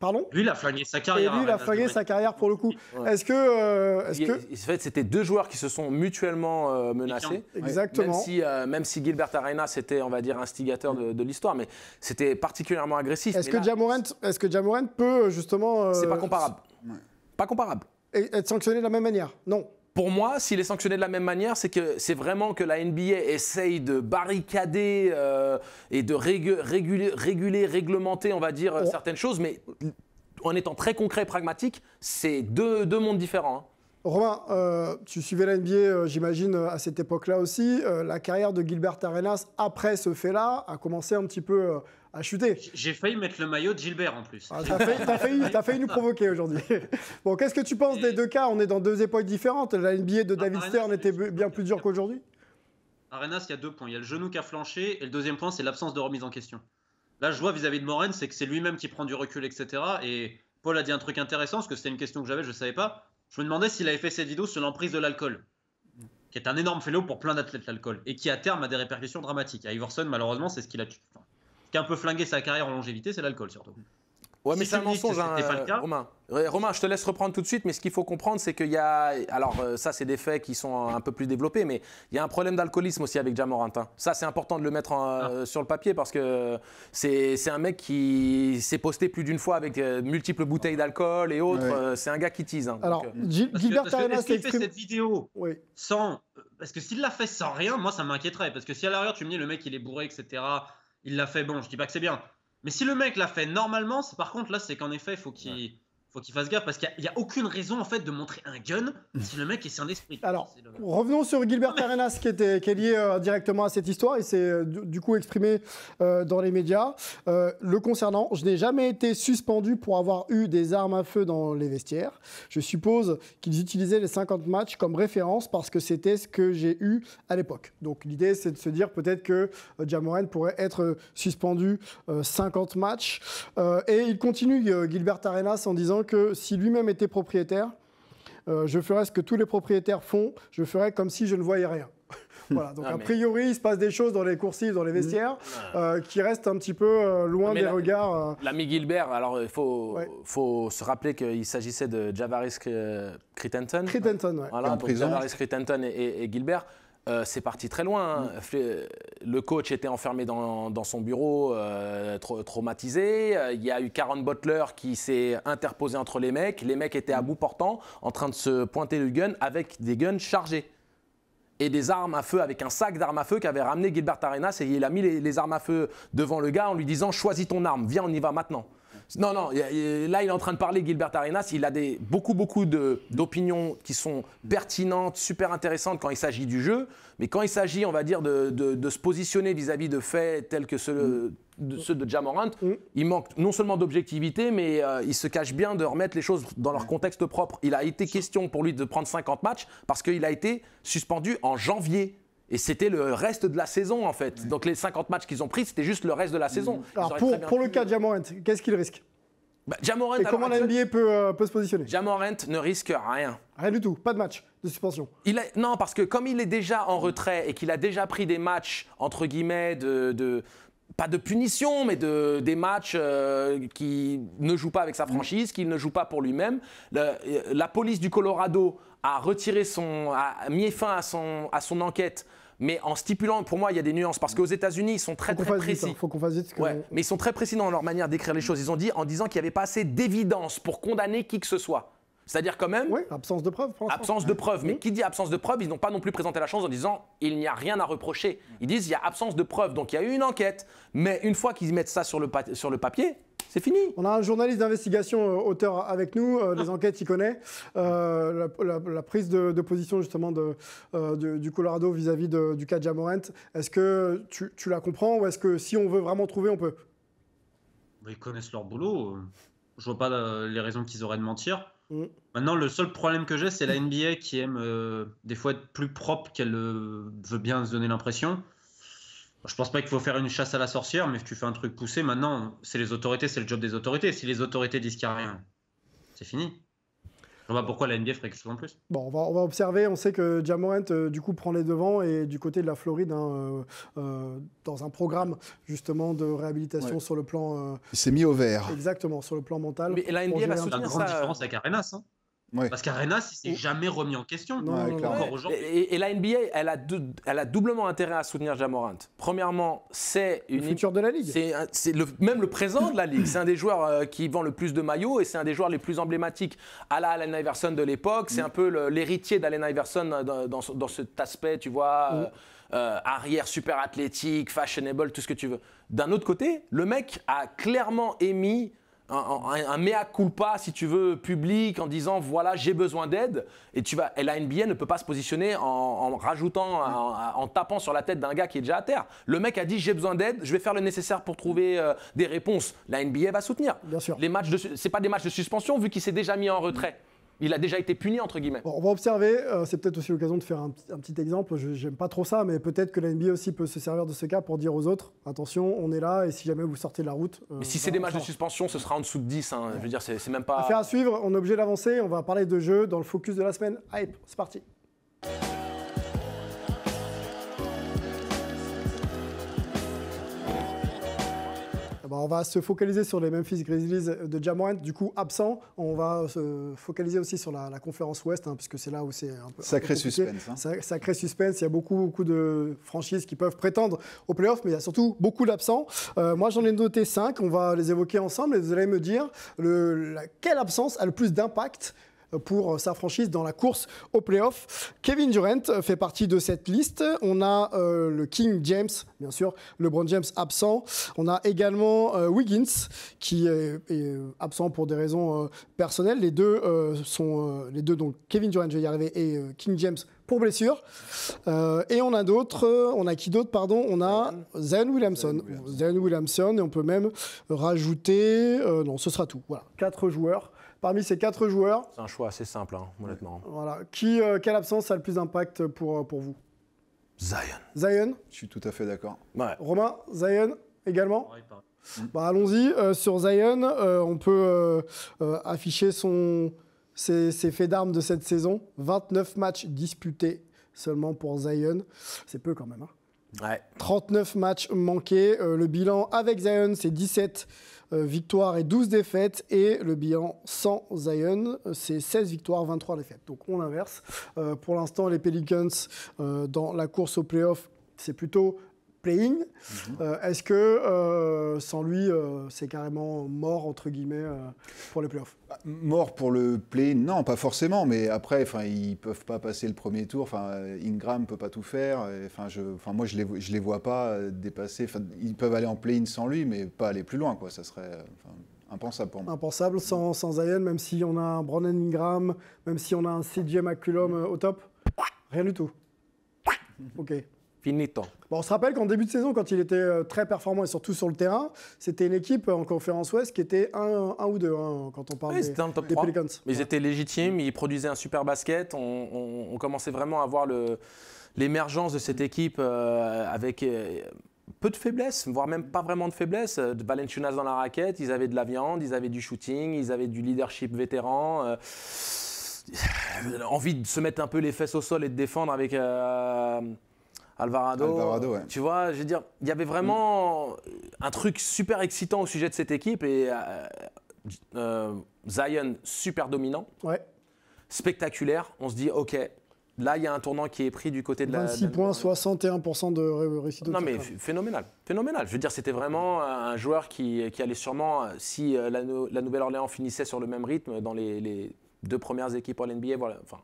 Pardon? Lui, il a flingué sa carrière. Et lui, il a flingué sa carrière pour le coup. Ouais. Est-ce que... En fait, c'était 2 joueurs qui se sont mutuellement menacés. Exactement. Même si Gilbert Arenas était, on va dire, instigateur de l'histoire, mais c'était particulièrement agressif. Est-ce que Ja Morant peut justement... C'est pas comparable. Pas comparable. Et être sanctionné de la même manière? Non. Pour moi, s'il est sanctionné de la même manière, c'est vraiment que la NBA essaye de barricader et de réglementer, on va dire, certaines choses, mais en étant très concret et pragmatique, c'est deux mondes différents. Romain, tu suivais la NBA, j'imagine, à cette époque-là aussi. La carrière de Gilbert Arenas, après ce fait-là, a commencé un petit peu à chuter. J'ai failli mettre le maillot de Gilbert en plus. Ah, t'as failli nous provoquer aujourd'hui. Bon, qu'est-ce que tu penses des 2 cas? On est dans 2 époques différentes. La NBA de David Stern était bien plus dure qu'aujourd'hui. Arenas, il y a 2 points. Il y a le genou qui a flanché et le deuxième point, c'est l'absence de remise en question. Là, je vois vis-à-vis de Morant, c'est que c'est lui-même qui prend du recul, etc. Et Paul a dit un truc intéressant, parce que c'était une question que j'avais, je ne savais pas. Je me demandais s'il avait fait cette vidéo sur l'emprise de l'alcool, qui est un énorme fléau pour plein d'athlètes, l'alcool, et qui à terme a des répercussions dramatiques. À Iverson, malheureusement, c'est ce qui a un peu flingué sa carrière en longévité, c'est l'alcool surtout. Ouais, mais c'est un mensonge, Romain. Romain, je te laisse reprendre tout de suite, mais ce qu'il faut comprendre, c'est qu'il y a... Alors, ça, c'est des faits qui sont un peu plus développés, mais il y a un problème d'alcoolisme aussi avec Ja Morant. Ça, c'est important de le mettre sur le papier, parce que c'est un mec qui s'est posté plus d'une fois avec multiples bouteilles d'alcool et autres. C'est un gars qui tease. Alors, Gilbert Arenas... Est-ce qu'il fait cette vidéo sans... Parce que s'il l'a fait sans rien, moi, ça m'inquiéterait. Parce que si à l'arrière, tu me dis, le mec, il est bourré, etc., il l'a fait, bon, je dis pas que c'est bien. Mais si le mec l'a fait normalement, par contre là, c'est qu'en effet, il faut qu'il fasse gaffe, parce qu'il n'y a aucune raison en fait de montrer un gun si le mec est sain d'esprit. Alors, revenons sur Gilbert Arenas qui est lié directement à cette histoire et s'est du coup exprimé dans les médias. Le concernant, je n'ai jamais été suspendu pour avoir eu des armes à feu dans les vestiaires. Je suppose qu'ils utilisaient les 50 matchs comme référence parce que c'était ce que j'ai eu à l'époque. Donc l'idée, c'est de se dire peut-être que Ja Morant pourrait être suspendu 50 matchs. Et il continue, Gilbert Arenas, en disant que si lui-même était propriétaire, je ferais ce que tous les propriétaires font, je ferais comme si je ne voyais rien. Voilà, donc a priori, il se passe des choses dans les coursives, dans les vestiaires, qui restent un petit peu loin des regards. L'ami Gilbert, alors il faut se rappeler qu'il s'agissait de Javaris Crittenton. Voilà, donc Javaris Crittenton et Gilbert. C'est parti très loin. Le coach était enfermé dans son bureau, traumatisé. Il y a eu Caron Butler qui s'est interposé entre les mecs. Les mecs étaient à bout portant, en train de se pointer le gun avec des guns chargés. Et des armes à feu, avec un sac d'armes à feu qu'avait ramené Gilbert Arenas. Et il a mis les armes à feu devant le gars en lui disant « Choisis ton arme, viens, on y va maintenant ». Non, là, il est en train de parler, Gilbert Arenas. Il a beaucoup d'opinions qui sont pertinentes, super intéressantes quand il s'agit du jeu. Mais quand il s'agit, on va dire, de se positionner vis-à-vis de faits tels que ceux de Ja Morant, il manque non seulement d'objectivité, mais il se cache bien de remettre les choses dans leur contexte propre. Il a été question pour lui de prendre 50 matchs parce qu'il a été suspendu en janvier. Et c'était le reste de la saison, en fait. Donc les 50 matchs qu'ils ont pris, c'était juste le reste de la saison. Alors pour le cas de Ja Morant, qu'est-ce qu'il risque? Ja Morant, et comment la NBA peut se positionner? Ja Morant ne risque rien. Rien du tout, pas de match de suspension. Non, parce que comme il est déjà en retrait et qu'il a déjà pris des matchs, entre guillemets, pas de punition, mais des matchs qui ne jouent pas avec sa franchise, qu'il ne joue pas pour lui-même. La police du Colorado a mis fin à son enquête, mais en stipulant, pour moi, il y a des nuances, parce qu'aux États-Unis, ils sont très précis. Faut qu'on fasse vite. Mais ils sont très précis dans leur manière d'écrire les choses. Ils ont dit en disant qu'il n'y avait pas assez d'évidence pour condamner qui que ce soit. C'est-à-dire quand même… Oui, absence de preuve. Absence de preuve. Mais qui dit absence de preuve, ils n'ont pas non plus présenté la chose en disant « il n'y a rien à reprocher ». Ils disent « il y a absence de preuve ». Donc il y a eu une enquête. Mais une fois qu'ils mettent ça sur le papier, c'est fini. On a un journaliste d'investigation auteur avec nous, les enquêtes, il connaît. La prise de position justement du Colorado vis-à-vis du cas de Ja Morant, est-ce que tu la comprends ou est-ce que si on veut vraiment trouver, on peut? Ils connaissent leur boulot. Je vois pas les raisons qu'ils auraient de mentir. Maintenant, le seul problème que j'ai, c'est la NBA qui aime des fois être plus propre qu'elle veut bien se donner l'impression. Je pense pas qu'il faut faire une chasse à la sorcière, mais tu fais un truc poussé. Maintenant, c'est les autorités, c'est le job des autorités. Si les autorités disent qu'il n'y a rien, c'est fini. Je vois pas pourquoi la NBA ferait quelque chose en plus. Bon, on va observer. On sait que Ja Morant, du coup, prend les devants et du côté de la Floride, dans un programme justement de réhabilitation sur le plan. Il s'est mis au vert. Exactement, sur le plan mental. Mais la NBA va la soutenir grande ça. différence avec Arenas. Parce qu'Arenas, il s'est jamais remis en question. Encore aujourd'hui. Et la NBA, elle a doublement intérêt à soutenir Ja Morant. Premièrement, c'est le futur de la Ligue. C'est même le présent de la Ligue. C'est un des joueurs qui vend le plus de maillots et c'est un des joueurs les plus emblématiques à la Allen Iverson de l'époque. C'est un peu l'héritier d'Allen Iverson dans cet aspect, tu vois, arrière super athlétique, fashionable, tout ce que tu veux. D'un autre côté, le mec a clairement émis un mea culpa, si tu veux, public, en disant voilà, j'ai besoin d'aide. Et la NBA ne peut pas se positionner en rajoutant, en tapant sur la tête d'un gars qui est déjà à terre. Le mec a dit j'ai besoin d'aide, je vais faire le nécessaire pour trouver des réponses. La NBA va soutenir. Bien sûr. C'est pas des matchs de suspension vu qu'il s'est déjà mis en retrait. Il a déjà été puni, entre guillemets. Bon, on va observer. C'est peut-être aussi l'occasion de faire un petit exemple. J'aime pas trop ça, mais peut-être que la NBA aussi peut se servir de ce cas pour dire aux autres attention, on est là et si jamais vous sortez de la route. Mais si c'est des matchs de suspension, ce sera en dessous de 10. Hein. Je veux dire, c'est même pas. Affaire à suivre. On est obligé d'avancer. On va parler de jeu dans le focus de la semaine. Hype, c'est parti. On va se focaliser sur les Memphis Grizzlies de Ja Morant, du coup absent. On va se focaliser aussi sur la conférence Ouest, puisque c'est là où c'est un peu sacré suspense. Sacré suspense. Il y a beaucoup de franchises qui peuvent prétendre aux playoffs, mais il y a surtout beaucoup d'absents. Moi, j'en ai noté 5. On va les évoquer ensemble et vous allez me dire quelle absence a le plus d'impact pour sa franchise dans la course aux playoffs. Kevin Durant fait partie de cette liste. On a le King James, bien sûr, LeBron James absent. On a également Wiggins qui est absent pour des raisons personnelles. Les deux donc Kevin Durant, je vais y arriver, et King James pour blessure. Et on a d'autres. On a qui d'autre, pardon? On a Zion Williamson. Zion Williamson, et on peut même rajouter... non, ce sera tout. Voilà, 4 joueurs. Parmi ces 4 joueurs... C'est un choix assez simple, honnêtement. Voilà. Quelle absence a le plus d'impact pour vous? Zion. Zion? Je suis tout à fait d'accord. Ouais. Romain, Zion également? Allons-y. Sur Zion, on peut afficher ses faits d'armes de cette saison. 29 matchs disputés seulement pour Zion. C'est peu quand même. Ouais. 39 matchs manqués. Le bilan avec Zion, c'est 17 victoires et 12 défaites. Et le bilan sans Zion, c'est 16 victoires, 23 défaites. Donc on inverse. Pour l'instant, les Pelicans, dans la course aux playoffs, c'est plutôt play-in. Est-ce que sans lui, c'est carrément mort, entre guillemets, pour les playoffs? Mort pour le play-in, non, pas forcément, mais après, ils ne peuvent pas passer le premier tour. Ingram ne peut pas tout faire. Moi, je les vois pas dépasser. Ils peuvent aller en play-in sans lui, mais pas aller plus loin, quoi. Ça serait Impensable pour moi. Impensable sans Zion, même si on a un Brandon Ingram, même si on a un CJ McCollum au top. Rien du tout. Ok. Finito. Bon, on se rappelle qu'en début de saison, quand il était très performant et surtout sur le terrain, c'était une équipe en conférence Ouest qui était 1 ou 2 quand on parle Oui, c'était un top des 3. Pelicans. Mais ils étaient légitimes, ils produisaient un super basket. On commençait vraiment à voir l'émergence de cette équipe avec peu de faiblesses, voire même pas vraiment de faiblesses. Valanciunas dans la raquette, ils avaient de la viande, ils avaient du shooting, ils avaient du leadership vétéran. Envie de se mettre un peu les fesses au sol et de défendre avec Alvarado, ouais. Tu vois, je veux dire, il y avait vraiment un truc super excitant au sujet de cette équipe et Zion super dominant, spectaculaire. On se dit, ok, là il y a un tournant qui est pris du côté de 26 points, 61% de réussite. Non mais phénoménal. Je veux dire, c'était vraiment un joueur qui allait sûrement, si la Nouvelle-Orléans finissait sur le même rythme dans les 2 premières équipes All-NBA, voilà, enfin.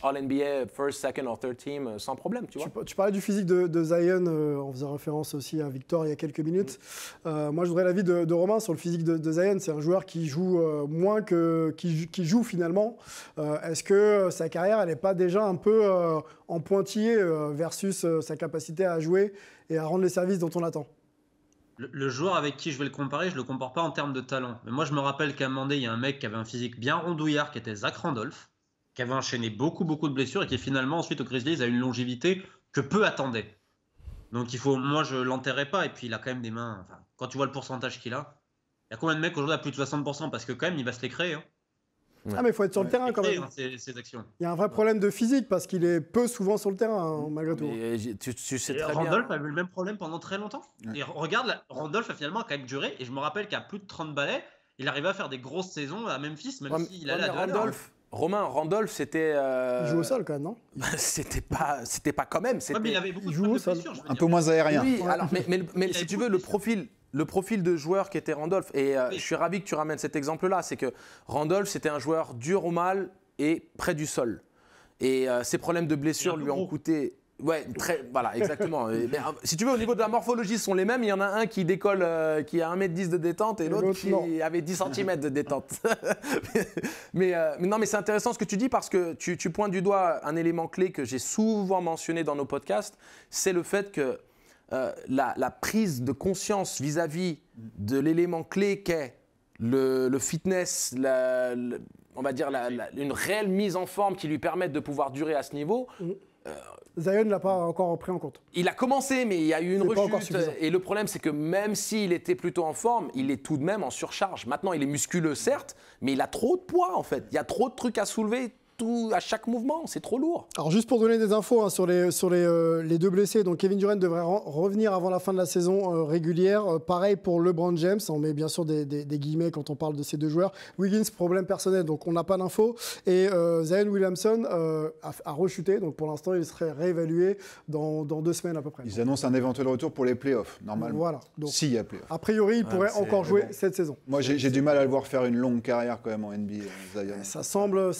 All-NBA, first, second or third team, sans problème, tu vois. Tu parlais du physique de Zion, en faisant référence aussi à Victor il y a quelques minutes. Moi, je voudrais l'avis de Romain sur le physique de Zion. C'est un joueur qui joue moins qui joue finalement. Est-ce que sa carrière, elle n'est pas déjà un peu en pointillé versus sa capacité à jouer et à rendre les services dont on attend? Le joueur avec qui je vais le comparer, je ne le compare pas en termes de talent. Mais moi, je me rappelle qu'à un moment donné, il y a un mec qui avait un physique bien rondouillard, qui était Zach Randolph, qui avait enchaîné beaucoup de blessures et qui finalement ensuite au Grizzlies a une longévité que peu attendaient. Donc moi je l'enterrais pas, et puis il a quand même des mains, enfin, quand tu vois le pourcentage qu'il a, il y a combien de mecs aujourd'hui à plus de 60% parce que quand même il va se les créer. Hein. Ah mais il faut être sur le terrain quand même. Ces actions. Il y a un vrai problème de physique parce qu'il est peu souvent sur le terrain malgré tout. Tu sais très Randolph bien. a eu le même problème pendant très longtemps. Et regarde, Randolph a finalement quand même duré, et je me rappelle qu'à plus de 30 balais, il arrivait à faire des grosses saisons à Memphis, même s'il allait à 2 à l'heure. Randolph, c'était. Il joue au sol quand même, non? C'était pas quand même. Ouais, mais il avait beaucoup de blessures. Un peu moins aérien. Oui, alors, mais si tu veux, le profil de joueur qui était Randolph, et je suis ravi que tu ramènes cet exemple-là, c'est que Randolph, c'était un joueur dur au mal et près du sol. Et ses problèmes de blessure lui ont coûté. Ouais, voilà, exactement. Mais, si tu veux, au niveau de la morphologie, ce sont les mêmes. Il y en a un qui décolle, qui a 1m10 de détente et l'autre qui avait 10 cm de détente. mais non, mais c'est intéressant ce que tu dis parce que tu pointes du doigt un élément clé que j'ai souvent mentionné dans nos podcasts, c'est le fait que la prise de conscience vis-à-vis de l'élément clé qu'est le fitness, on va dire une réelle mise en forme qui lui permette de pouvoir durer à ce niveau. Zion ne l'a pas encore pris en compte. Il a commencé, mais il y a eu une rechute. Et le problème, c'est que même s'il était plutôt en forme, il est tout de même en surcharge. Maintenant, il est musculeux, certes, mais il a trop de poids, en fait. Il y a trop de trucs à soulever à chaque mouvement. C'est trop lourd. Alors, juste pour donner des infos sur les 2 blessés, donc Kevin Durant devrait revenir avant la fin de la saison régulière. Pareil pour LeBron James. On met bien sûr des guillemets quand on parle de ces 2 joueurs. Wiggins, problème personnel, donc on n'a pas d'infos. Et Zion Williamson a rechuté. Donc pour l'instant, il serait réévalué dans 2 semaines à peu près. Ils annoncent un éventuel retour pour les playoffs, normalement. Voilà. S'il y a playoffs. A priori, il pourrait encore jouer cette saison. Moi, j'ai du mal à le voir faire une longue carrière quand même en NBA, Zion. Ça semble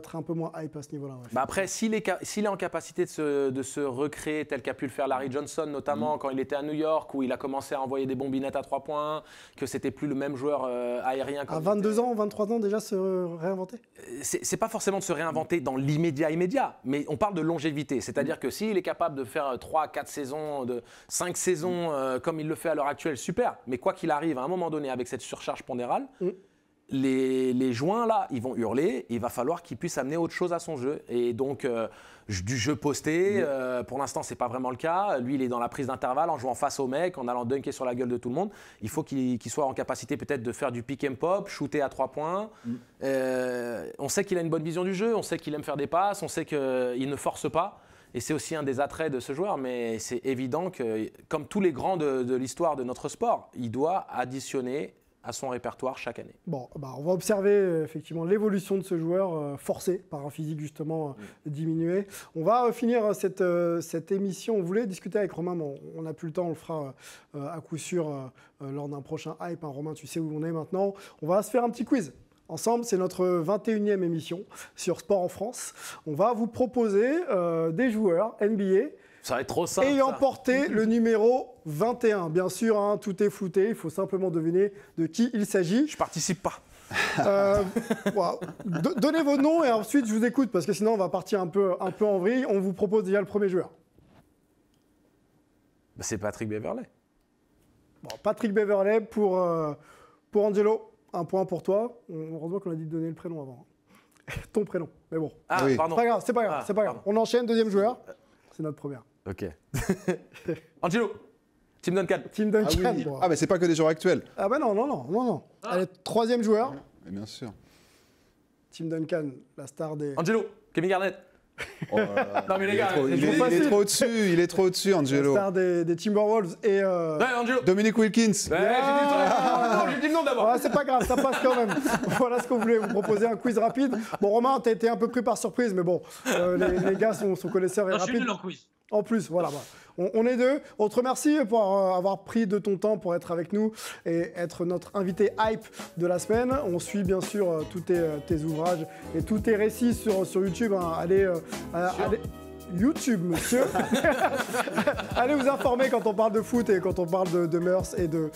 être un peu moins hype à ce niveau-là. Ouais. Bah après, s'il est en capacité de se recréer tel qu'a pu le faire Larry Johnson, notamment quand il était à New York, où il a commencé à envoyer des bombinettes à 3 points, que c'était plus le même joueur aérien. À 22 ans, 23 ans déjà se réinventer? C'est pas forcément de se réinventer dans l'immédiat, mais on parle de longévité. C'est-à-dire que s'il est capable de faire 3, 4 saisons, 5 saisons comme il le fait à l'heure actuelle, super. Mais quoi qu'il arrive, à un moment donné, avec cette surcharge pondérale, les joints, là, ils vont hurler. Il va falloir qu'ils puissent amener autre chose à son jeu. Et donc, du jeu posté, pour l'instant, c'est pas vraiment le cas. Lui, il est dans la prise d'intervalle, en jouant face au mec, en allant dunker sur la gueule de tout le monde. Il faut qu'il soit en capacité peut-être de faire du pick and pop, shooter à 3 points. On sait qu'il a une bonne vision du jeu, on sait qu'il aime faire des passes, on sait qu'il ne force pas. Et c'est aussi un des attraits de ce joueur, mais c'est évident que, comme tous les grands de l'histoire de notre sport, il doit additionner à son répertoire chaque année. Bon, on va observer effectivement l'évolution de ce joueur forcé par un physique justement diminué. On va finir cette émission. On voulait discuter avec Romain, mais on n'a plus le temps, on le fera à coup sûr lors d'un prochain hype. Romain, tu sais où on est maintenant. On va se faire un petit quiz. Ensemble, c'est notre 21e émission sur Sport en France. On va vous proposer des joueurs NBA Ça va être trop simple. ayant ça. porté le numéro 21. Bien sûr, hein, tout est flouté, il faut simplement deviner de qui il s'agit. Je participe pas. Wow. Donnez vos noms et ensuite je vous écoute parce que sinon on va partir un peu en vrille. On vous propose déjà le premier joueur. Bah, c'est Patrick Beverley. Bon, Patrick Beverley pour Angelo. Un point pour toi. Heureusement qu'on a dit de donner le prénom avant. Ton prénom, mais bon. Ah, Oui. pardon. C'est pas grave, c'est pas grave. On enchaîne, deuxième joueur. C'est notre première. Ok. Angelo. Tim Duncan. Tim Ah Duncan. oui. Bon. Ah, mais c'est pas que des joueurs actuels. Ah bah non. Allez, troisième joueur. Mais bien sûr. Tim Duncan, la star des... Angelo. Kevin Garnett. Oh là là. Non, mais les gars, il c'est est trop facile. trop au-dessus, il est trop au-dessus, La Angelo. star des Timberwolves et... Ouais, Angelo. Dominique Wilkins. Ouais, j'ai dit le nom d'abord. Ouais, c'est pas grave, ça passe quand même. Voilà ce qu'on voulait vous proposer, un quiz rapide. Bon, Romain, t'as été un peu pris par surprise, mais bon, les gars sont connaisseurs et Non, je suis rapides. nul en quiz. En plus, voilà. On est deux. On te remercie pour avoir pris de ton temps pour être avec nous et être notre invité hype de la semaine. On suit bien sûr tous tes ouvrages et tous tes récits sur YouTube. Hein. Allez, YouTube, monsieur. Allez vous informer quand on parle de foot et quand on parle de mœurs et de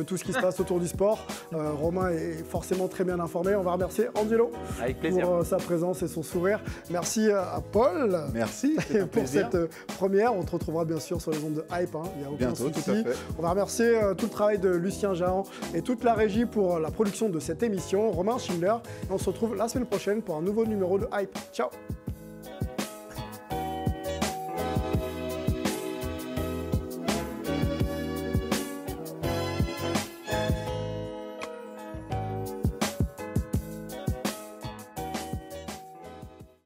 tout ce qui se passe autour du sport. Romain est forcément très bien informé. On va remercier Angelo Avec plaisir. pour sa présence et son sourire. Merci à Paul. Merci, c'est un Pour plaisir. cette première. On te retrouvera bien sûr sur les ondes de Hype. Hein. Il y a aucun Bientôt, souci. tout à fait. On va remercier tout le travail de Lucien Jahan et toute la régie pour la production de cette émission. Romain Schindler. Et on se retrouve la semaine prochaine pour un nouveau numéro de Hype. Ciao.